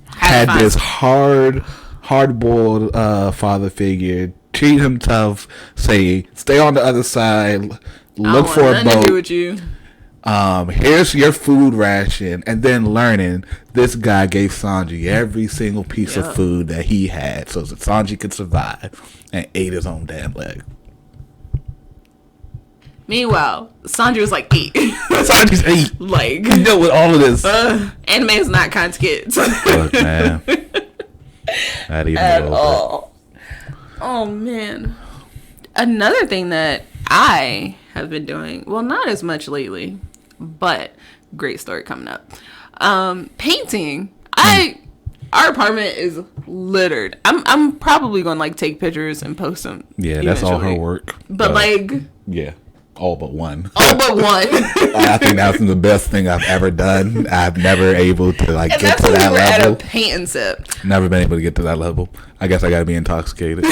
Had this hard-boiled father figure, treat him tough, say, stay on the other side, look for a boat. To do with you. Here's your food ration, and then learning this guy gave Sanji every single piece of food that he had so that Sanji could survive, and ate his own damn leg. Meanwhile, Sanji was like 8. Sanji's 8. Like, you know, with all of this. Anime is not kind to kids. Look, man. Not even at all. Oh, man. Another thing that I have been doing, well, not as much lately, but great story coming up. Painting. Our apartment is littered. I'm probably going to like take pictures and post them. Yeah, that's all her work. But like, yeah, all but one. All but one. I think that's the best thing I've ever done. I've never able to like and get to that level. At a painting sip. Never been able to get to that level. I guess I got to be intoxicated.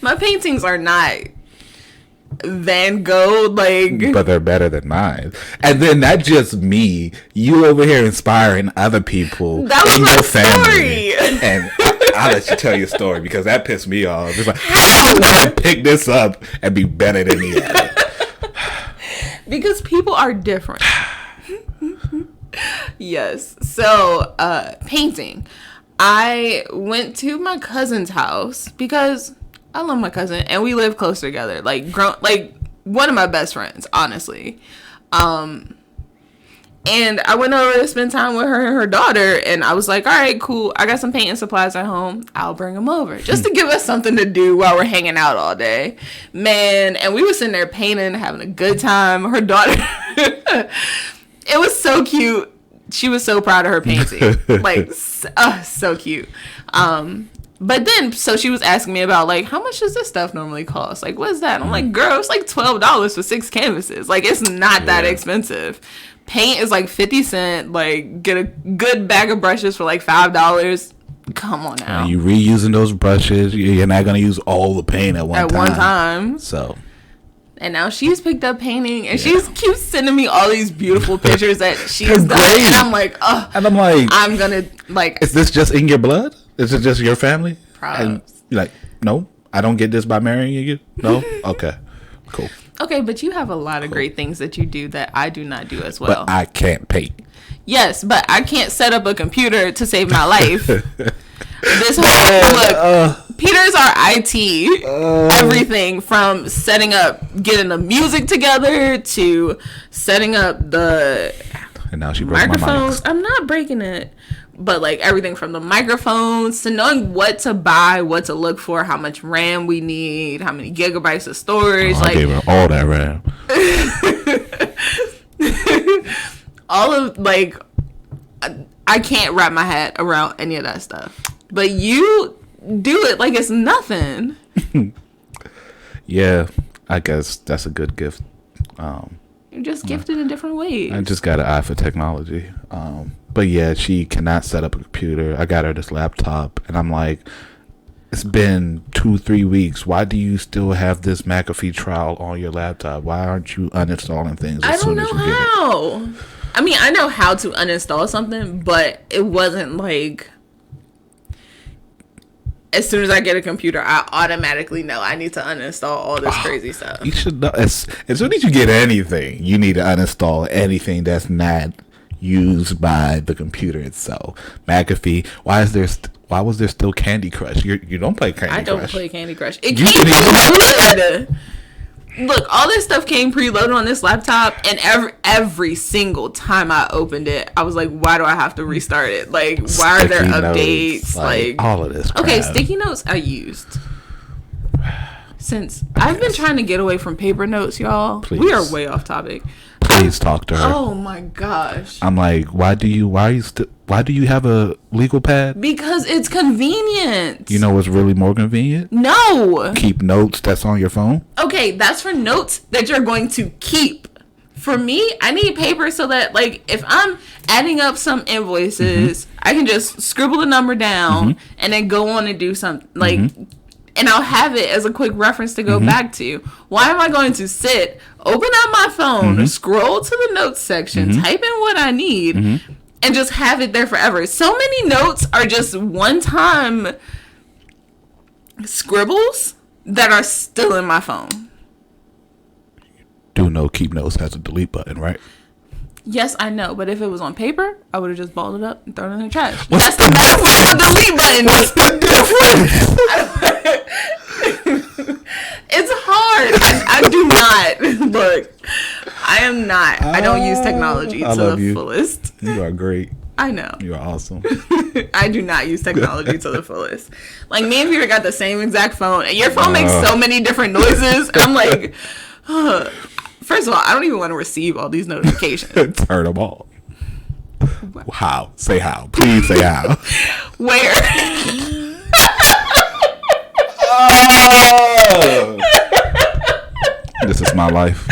My paintings are not Van Gogh, like, but they're better than mine. And then that's just me. You over here inspiring other people in your family. And I'll let you tell your story because that pissed me off. It's like, how would I pick this up and be better than me at it? Because people are different. Yes. So, painting. I went to my cousin's house because I love my cousin and we live close together. Like one of my best friends, honestly. And I went over to spend time with her and her daughter, and I was like, all right, cool. I got some painting supplies at home. I'll bring them over just to give us something to do while we're hanging out all day. Man, and we were sitting there painting, having a good time. Her daughter, it was so cute. She was so proud of her painting. Like, so cute. But then, so she was asking me about, like, how much does this stuff normally cost? Like, what's that? And I'm like, girl, it's like $12 for 6 canvases. Like, it's not that expensive. Paint is like 50 cents. Like, get a good bag of brushes for like $5. Come on now. And you reusing those brushes. You're not going to use all the paint at one time. So. And now she's picked up painting, and she keeps sending me all these beautiful pictures that she's done. And I'm like, I'm going to, like. Is this just in your blood? Is it just your family? Probably. And you're like, no, I don't get this by marrying you. No? Okay. Cool. Okay, but you have a lot of great things that you do that I do not do as well. But I can't paint. Yes, but I can't set up a computer to save my life. This whole look, Peter's our IT. Everything from setting up, getting the music together to setting up the and now she broke microphones. I'm not breaking it. But, like, everything from the microphones to knowing what to buy, what to look for, how much RAM we need, how many gigabytes of storage. I gave her all that RAM. All of, like, I can't wrap my head around any of that stuff. But you do it like it's nothing. Yeah, I guess that's a good gift. You're just gifted in different ways. I just got an eye for technology. But yeah, she cannot set up a computer. I got her this laptop, and I'm like, it's been 2-3 weeks. Why do you still have this McAfee trial on your laptop? Why aren't you uninstalling things as soon as you get it? I don't know how. I mean, I know how to uninstall something, but it wasn't like as soon as I get a computer, I automatically know I need to uninstall all this crazy stuff. You should know. As soon as you get anything, you need to uninstall anything that's not used by the computer itself. McAfee. Why was there still Candy Crush? You don't play Candy Crush. I don't play Candy Crush. It came preloaded. Look, all this stuff came preloaded on this laptop, and every single time I opened it, I was like, why do I have to restart it? Like, why are there updates? Like all of this crap. Okay, sticky notes I used. since I've been trying to get away from paper notes, y'all. Please. We are way off topic. Please talk to her. Oh my gosh. I'm like, why do you have a legal pad? Because it's convenient. You know what's really more convenient? No. Keep notes that's on your phone. Okay, that's for notes that you're going to keep. For me, I need paper so that, like, if I'm adding up some invoices, I can just scribble the number down and then go on and do something. Like, and I'll have it as a quick reference to go back to. Why am I going to sit, open up my phone, scroll to the notes section, type in what I need, and just have it there forever? So many notes are just one-time scribbles that are still in my phone. Do know keep notes has a delete button, right? Yes, I know, but if it was on paper, I would have just balled it up and thrown it in the trash. That's the difference of delete button. What's the difference? It's hard. I do not. Look, I am not. I don't use technology to the fullest. You are great. I know. You are awesome. I do not use technology to the fullest. Like, me and Peter got the same exact phone, and your phone makes so many different noises, and I'm like, first of all, I don't even want to receive all these notifications. Turn them off. How? Say how. Please say how. Where? Oh! This is my life.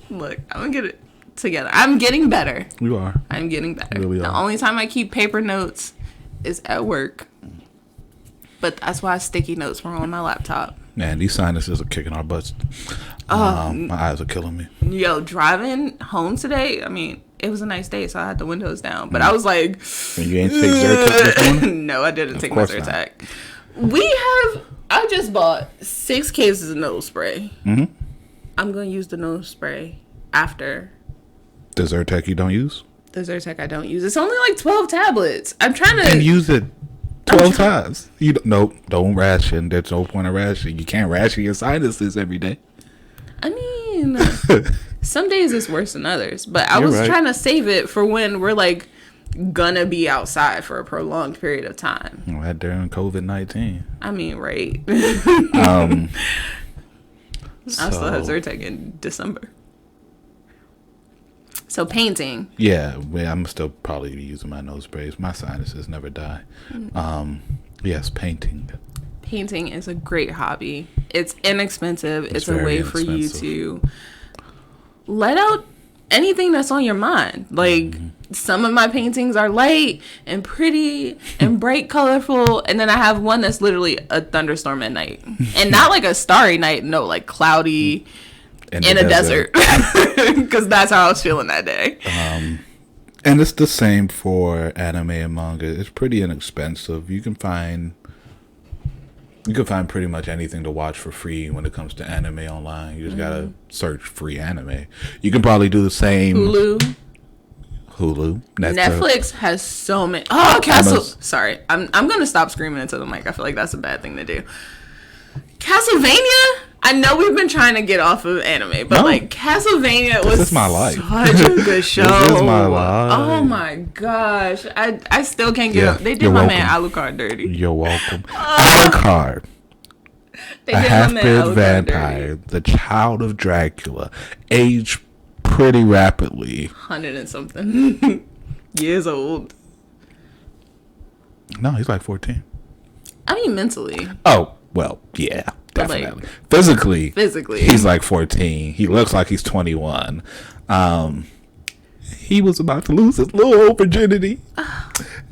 Look, I'm gonna get it together. I'm getting better. You are. I'm getting better. You really the are. only time I keep paper notes is at work. But that's why sticky notes were on my laptop. Man, these sinuses are kicking our butts. My eyes are killing me. Yo, driving home today, I mean, it was a nice day, so I had the windows down. But I was like... And you ain't take Zyrtec this morning? No, I didn't take my Zyrtec. I just bought 6 cases of nose spray. Mm-hmm. I'm going to use the nose spray after. The Zyrtec you don't use? The Zyrtec I don't use. It's only like 12 tablets. I'm trying to... And use it 12 times. You don't ration. There's no point of rationing. You can't ration your sinuses every day. I mean, some days it's worse than others. But I was trying to save it for when we're like gonna be outside for a prolonged period of time. Right during COVID-19. I mean, right. I still have Zyrtec in December. So painting. Yeah, I'm still probably using my nose sprays. My sinuses never die. Yes, painting. Painting is a great hobby. It's inexpensive. It's a way for you to let out anything that's on your mind. Like, some of my paintings are light and pretty and bright, colorful. And then I have one that's literally a thunderstorm at night. And not like a starry night. No, like cloudy in a desert. Because that's how I was feeling that day. And it's the same for anime and manga. It's pretty inexpensive. You can find pretty much anything to watch for free when it comes to anime online. You just gotta search free anime. You can probably do the same. Hulu. Netflix has so many. Oh, Castle. Sorry, I'm gonna stop screaming into the mic. I feel like that's a bad thing to do. Castlevania. I know we've been trying to get off of anime, but like Castlevania was my life. Such a good show. This is my life. Oh my gosh, I still can't get up. They did my man Alucard dirty. You're welcome. Alucard, a half-bred vampire, the child of Dracula, aged pretty rapidly. 100 and something years old. No, he's like 14. I mean, mentally. Oh, well, yeah. Definitely. Like, physically, he's like 14. He looks like he's 21. He was about to lose his little old virginity,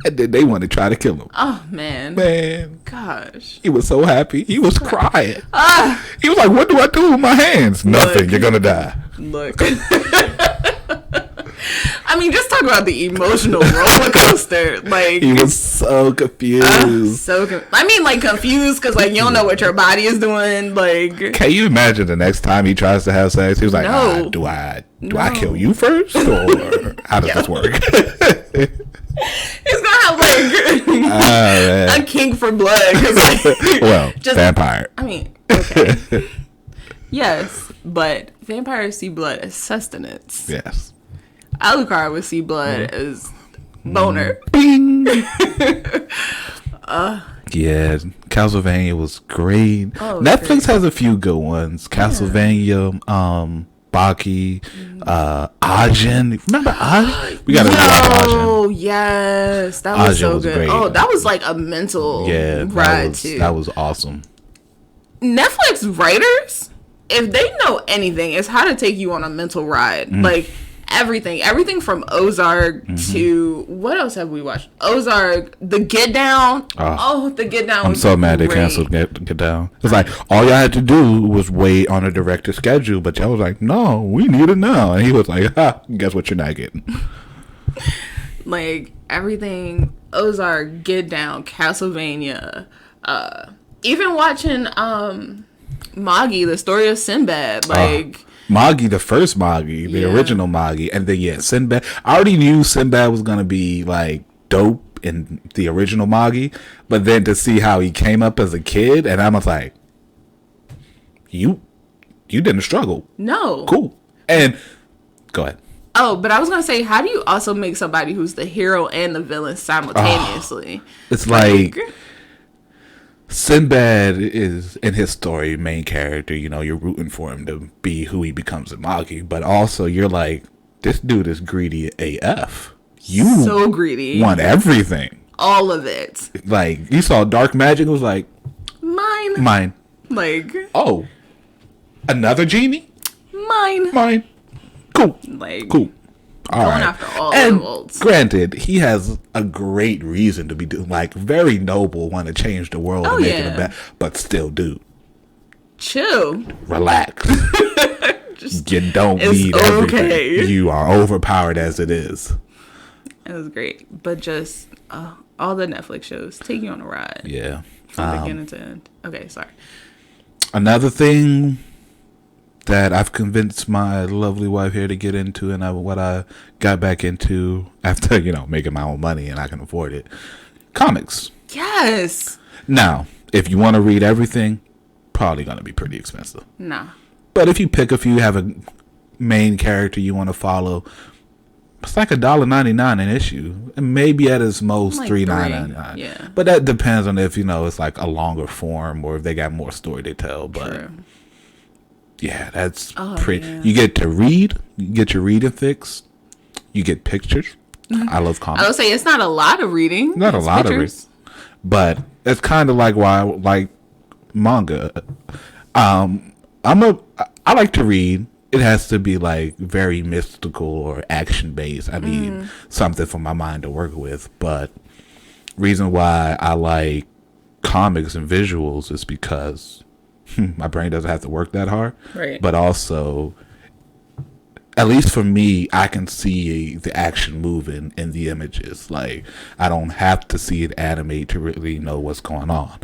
and then they want to try to kill him. Oh man, gosh, he was so happy. He was crying. He was like, "What do I do with my hands? Nothing. You're gonna die." Look. I mean, just talk about the emotional roller coaster. Like, he was so confused. I mean, like, confused because, like, you don't know what your body is doing. Like, can you imagine the next time he tries to have sex? He was like, no. Do I kill you first, or how does this work? He's gonna have like a kink for blood. Like, well, just vampire. I mean, okay, yes, but vampires see blood as sustenance. Yes. Alucard would see blood as boner. Bing. Yeah, Castlevania was great. Oh, Netflix great. has a few good ones. Castlevania, Baki, Ajin. Remember Ajin? We gotta rewatch Ajin. Oh yes, that was Ajin so was good. great. Oh, that was like a mental ride too. That was awesome. Netflix writers, if they know anything, it's how to take you on a mental ride. Like everything from Ozark to what else have we watched? Ozark, The Get Down. The Get Down. I'm so mad they canceled Get Down. It's like all y'all had to do was wait on a director's schedule, but y'all was like, no, we need it now, and he was like, guess what, you're not getting. Like everything, Ozark, Get Down, Castlevania, even watching Moggy, the story of Sinbad, like. Moggy, the first Moggy, the original Moggy, and then Sinbad. I already knew Sinbad was gonna be like dope in the original Moggy, but then to see how he came up as a kid, and I was like, you didn't struggle. No. Cool. And go ahead. Oh, but I was gonna say, how do you also make somebody who's the hero and the villain simultaneously? It's like Sinbad is, in his story, main character. You know, you're rooting for him to be who he becomes in Moggy, but also you're like, this dude is greedy AF. You so greedy, want everything, all of it. Like you saw dark magic, it was like mine. Like another genie, mine. Cool, like cool. All going right. after all and levels. Granted, he has a great reason to be doing, like, very noble, want to change the world and make it a better, but still, dude, chill, relax. You don't need everything. You are overpowered as it is. It was great, but just all the Netflix shows take you on a ride. Yeah, from beginning to end. Okay, sorry. Another thing that I've convinced my lovely wife here to get into, and what I got back into after, making my own money and I can afford it. Comics. Yes. Now, if you want to read everything, probably going to be pretty expensive. Nah. But if you pick a few, have a main character you want to follow, it's like $1.99 an issue. And maybe at its most like $3.99. Yeah. But that depends on if, it's like a longer form or if they got more story to tell. But true. Yeah, that's pretty. Yeah. You get to read. You get your reading fix. You get pictures. I love comics. I would say it's not a lot of reading. Not a lot of reading, but it's kind of like why I like manga. I like to read. It has to be like very mystical or action based. I need something for my mind to work with. But reason why I like comics and visuals is because my brain doesn't have to work that hard. Right. But also, at least for me, I can see the action moving in the images. Like, I don't have to see it animate to really know what's going on.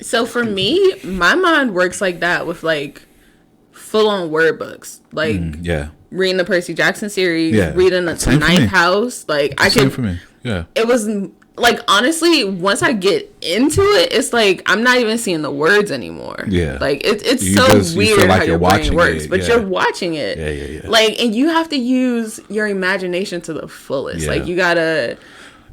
So for me, my mind works like that with like full-on word books. Like reading the Percy Jackson series, reading the Ninth House. Like I can. For me. Yeah. It was like, honestly, once I get into it, it's like I'm not even seeing the words anymore. Yeah. Like it's so weird how your brain works, but you're watching it. Yeah. Like, and you have to use your imagination to the fullest. Yeah. Like you gotta.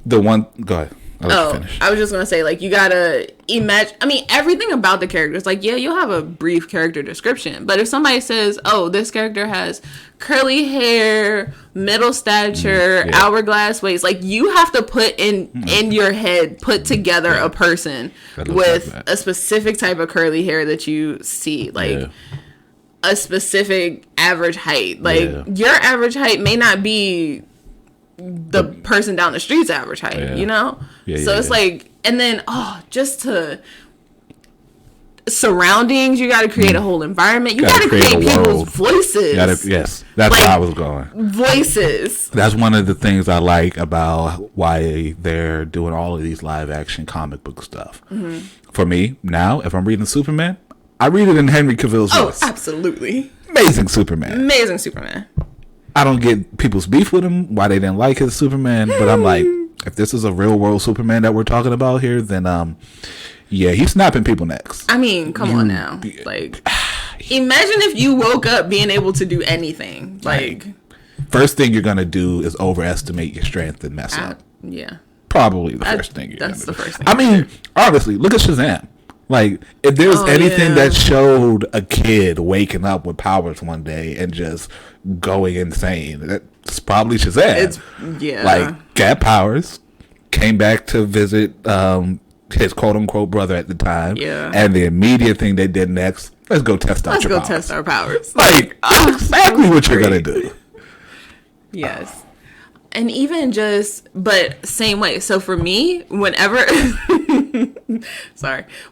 Go ahead. I was just gonna say, like, you gotta imagine. I mean, everything about the characters. Like, yeah, you'll have a brief character description, but if somebody says, "Oh, this character has curly hair, middle stature, hourglass waist," like, you have to put in your head, put together a person with a specific type of curly hair that you see, like a specific average height. Like, your average height may not be the person down the street's average height, you know? So it's like, and then, just to surroundings, you got to create a whole environment. You got to create people's voices. Yes, that's where I was going. Voices. That's one of the things I like about why they're doing all of these live action comic book stuff. Mm-hmm. For me, now, if I'm reading Superman, I read it in Henry Cavill's voice. Oh, absolutely. Amazing Superman. I don't get people's beef with him, why they didn't like his Superman, but I'm like, if this is a real world Superman that we're talking about here, then he's snapping people necks. I mean, come on now. Like, imagine if you woke up being able to do anything. Like, first thing you're gonna do is overestimate your strength and mess up. Yeah. probably the first thing you're gonna do. That's the first thing. I mean, honestly, look at Shazam. Like, if there's anything that showed a kid waking up with powers one day and just going insane, that's probably Shazam. Like, got powers, came back to visit his quote-unquote brother at the time, and the immediate thing they did next, let's go test our powers. Let's go test our powers. Like, exactly what you're going to do. Yes. And even just, but same way. So for me, whenever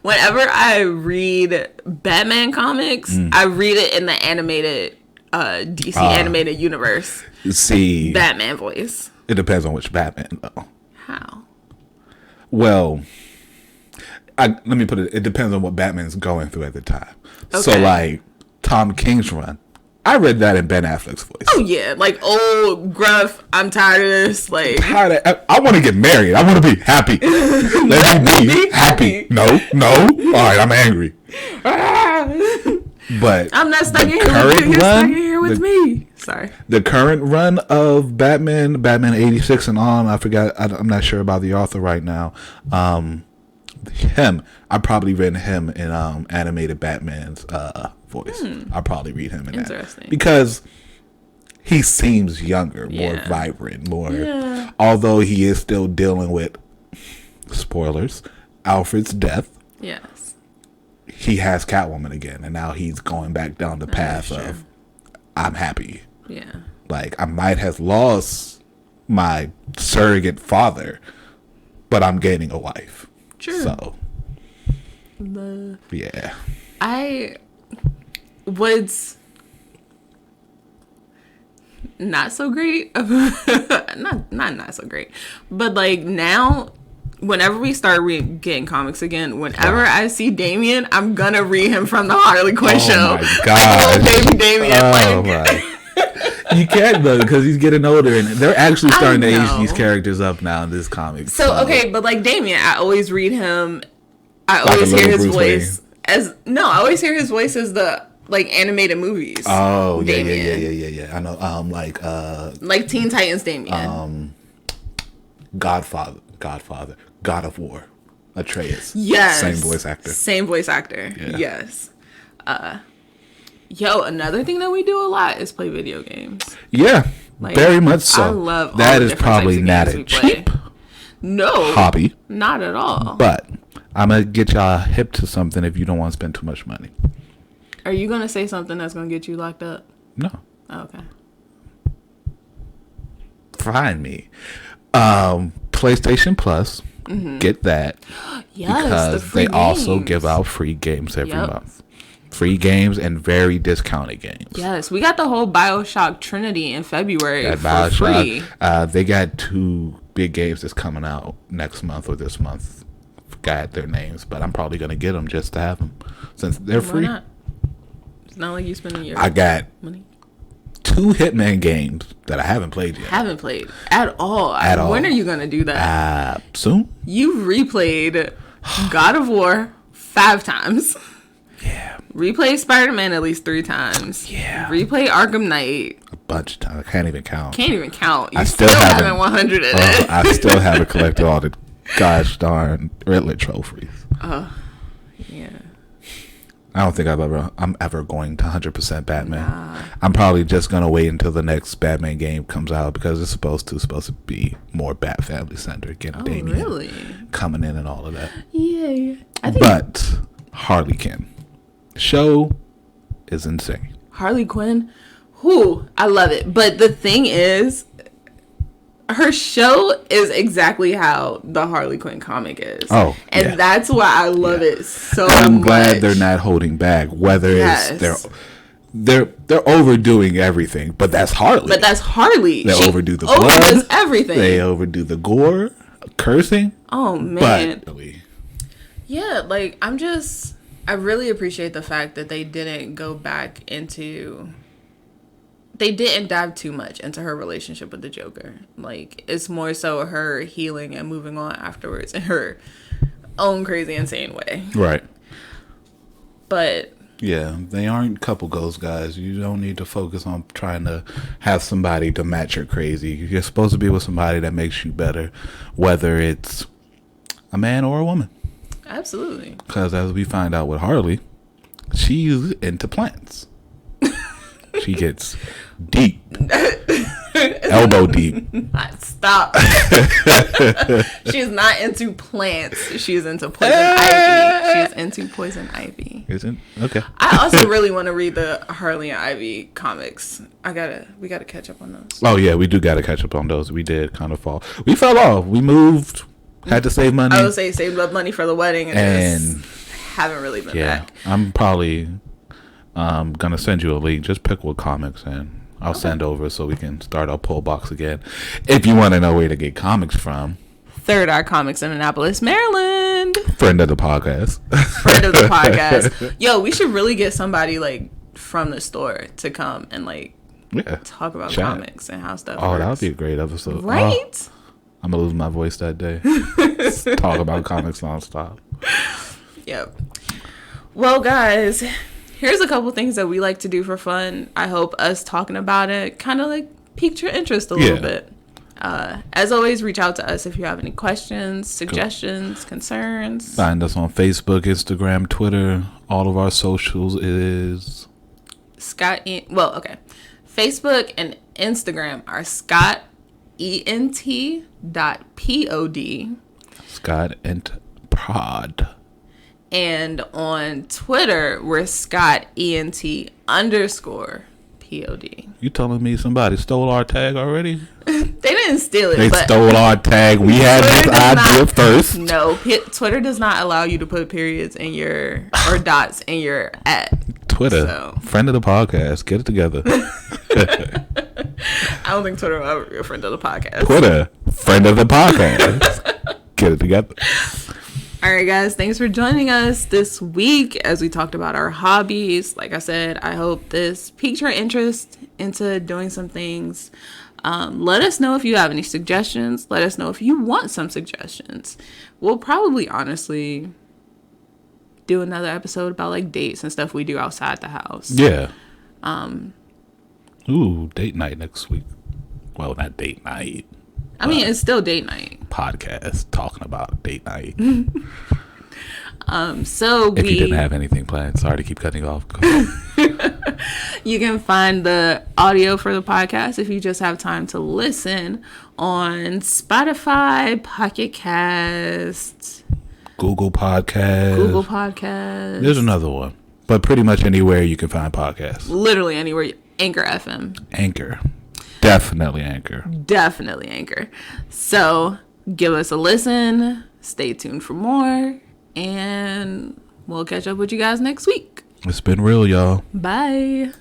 I read Batman comics, I read it in the animated DC animated universe. See, Batman voice. It depends on which Batman, though. How? Well, let me put it. It depends on what Batman's going through at the time. Okay. So, like Tom King's run, I read that in Ben Affleck's voice. Oh yeah, like old gruff. I'm tired of this. Like I want to get married. I want to be happy. Let me be happy. No. All right, I'm angry. But I'm not stuck in here. You're stuck in here with me. Sorry. The current run of Batman 86 and on. I forgot. I'm not sure about the author right now. Him. I probably read him in animated Batman's voice. I'll probably read him in that because he seems younger, more vibrant, more. Yeah. Although he is still dealing with spoilers, Alfred's death. Yes. He has Catwoman again, and now he's going back down the path of I'm happy. Yeah. Like, I might have lost my surrogate father, but I'm gaining a wife. True. So, yeah. What's not so great, not so great, but like now, whenever we start getting comics again, whenever I see Damian, I'm gonna read him from the Harley Quinn show. Oh my god, baby Damian! Oh my. You can't though, because he's getting older, and they're actually starting to age these characters up now in this comic. So okay, but like Damian, I always read him. I always hear his voice as I always hear his voice as the like animated movies. Oh yeah. I know. Like Teen Titans Damian. Godfather, God of War, Atreus. Yes. Same voice actor. Yeah. Yes. Another thing that we do a lot is play video games. Yeah, like, very much so. I love that. Is probably not a cheap hobby. Not at all. But I'm gonna get y'all hip to something if you don't want to spend too much money. Are you gonna say something that's gonna get you locked up? No. Oh, okay. Find me. PlayStation Plus. Get that. Yes, because they also give out free games every month. Free games and very discounted games. Yes, we got the whole BioShock Trinity in February for free. They got 2 big games that's coming out next month or this month. Forgot their names, but I'm probably gonna get them just to have them since they're free. Not? It's not like you spending your I got money. 2 Hitman games that I haven't played yet. Haven't played at all. When are you gonna do that? Soon. You replayed God of War 5 times. Yeah. Replay Spider-Man at least 3 times. Yeah. Replay Arkham Knight a bunch of times. I can't even count. You still haven't 100 in it. I still haven't collected all the gosh darn Riddler trophies. Yeah. I don't think I'm ever going to 100% Batman. Nah. I'm probably just gonna wait until the next Batman game comes out because it's supposed to be more Bat family centered. Getting Damian coming in and all of that. Yeah. But Harley Quinn show is insane. Harley Quinn, I love it. But the thing is, her show is exactly how the Harley Quinn comic is. And that's why I love it so much. I'm glad they're not holding back. Whether it's they're overdoing everything, but that's Harley. They overdo the blood, everything. They overdo the gore, cursing. Oh man. Yeah, like I really appreciate the fact that they didn't go back into. They didn't dive too much into her relationship with the Joker. Like, it's more so her healing and moving on afterwards in her own crazy, insane way. Right. But Yeah, they aren't couple goals, guys. You don't need to focus on trying to have somebody to match your crazy. You're supposed to be with somebody that makes you better, whether it's a man or a woman. Absolutely. Because as we find out with Harley, she's into plants. She gets deep. Elbow deep. Stop. She's not into plants. She's into poison ivy. She's into poison ivy. Isn't? Okay. I also really want to read the Harley and Ivy comics. We gotta catch up on those. Oh yeah, we do gotta catch up on those. We did kind of fall. We fell off. We moved. Had to save money. I would say saved up money for the wedding and just haven't really been back. I'm probably gonna send you a link. Just pick what comics and I'll send over so we can start our pull box again. If you want to know where to get comics from. Third Eye Comics in Annapolis, Maryland. Friend of the podcast. Friend of the podcast. Yo, we should really get somebody like from the store to come and like talk about comics and how stuff works. That would be a great episode. Right? I'm going to lose my voice that day. Talk about comics nonstop. Yep. Well, guys, here's a couple things that we like to do for fun. I hope us talking about it kind of like piqued your interest a little bit. As always, reach out to us if you have any questions, suggestions, concerns. Find us on Facebook, Instagram, Twitter. All of our socials is Facebook and Instagram are ScottEnt.pod. Scott and Prod. And on Twitter, we're ScottEnt_pod. You telling me somebody stole our tag already? They didn't steal it. They stole our tag. We had this idea first. No, Twitter does not allow you to put periods in your or dots in your @ Twitter, friend of the podcast, get it together. I don't think Twitter will ever be a friend of the podcast. Twitter, friend of the podcast, get it together. All right, guys, thanks for joining us this week as we talked about our hobbies. Like I said, I hope this piqued your interest into doing some things. Let us know if you have any suggestions. Let us know if you want some suggestions. We'll probably honestly do another episode about like dates and stuff we do outside the house. Yeah. Date night next week. Well, not date night. I mean, it's still date night. Podcast talking about date night. So if you didn't have anything planned, sorry to keep cutting you off. You can find the audio for the podcast if you just have time to listen on Spotify, Pocket Cast, Google Podcast. There's another one, but pretty much anywhere you can find podcasts. Literally anywhere. Anchor FM. Anchor. Definitely Anchor. So give us a listen. Stay tuned for more. And we'll catch up with you guys next week. It's been real, y'all. Bye.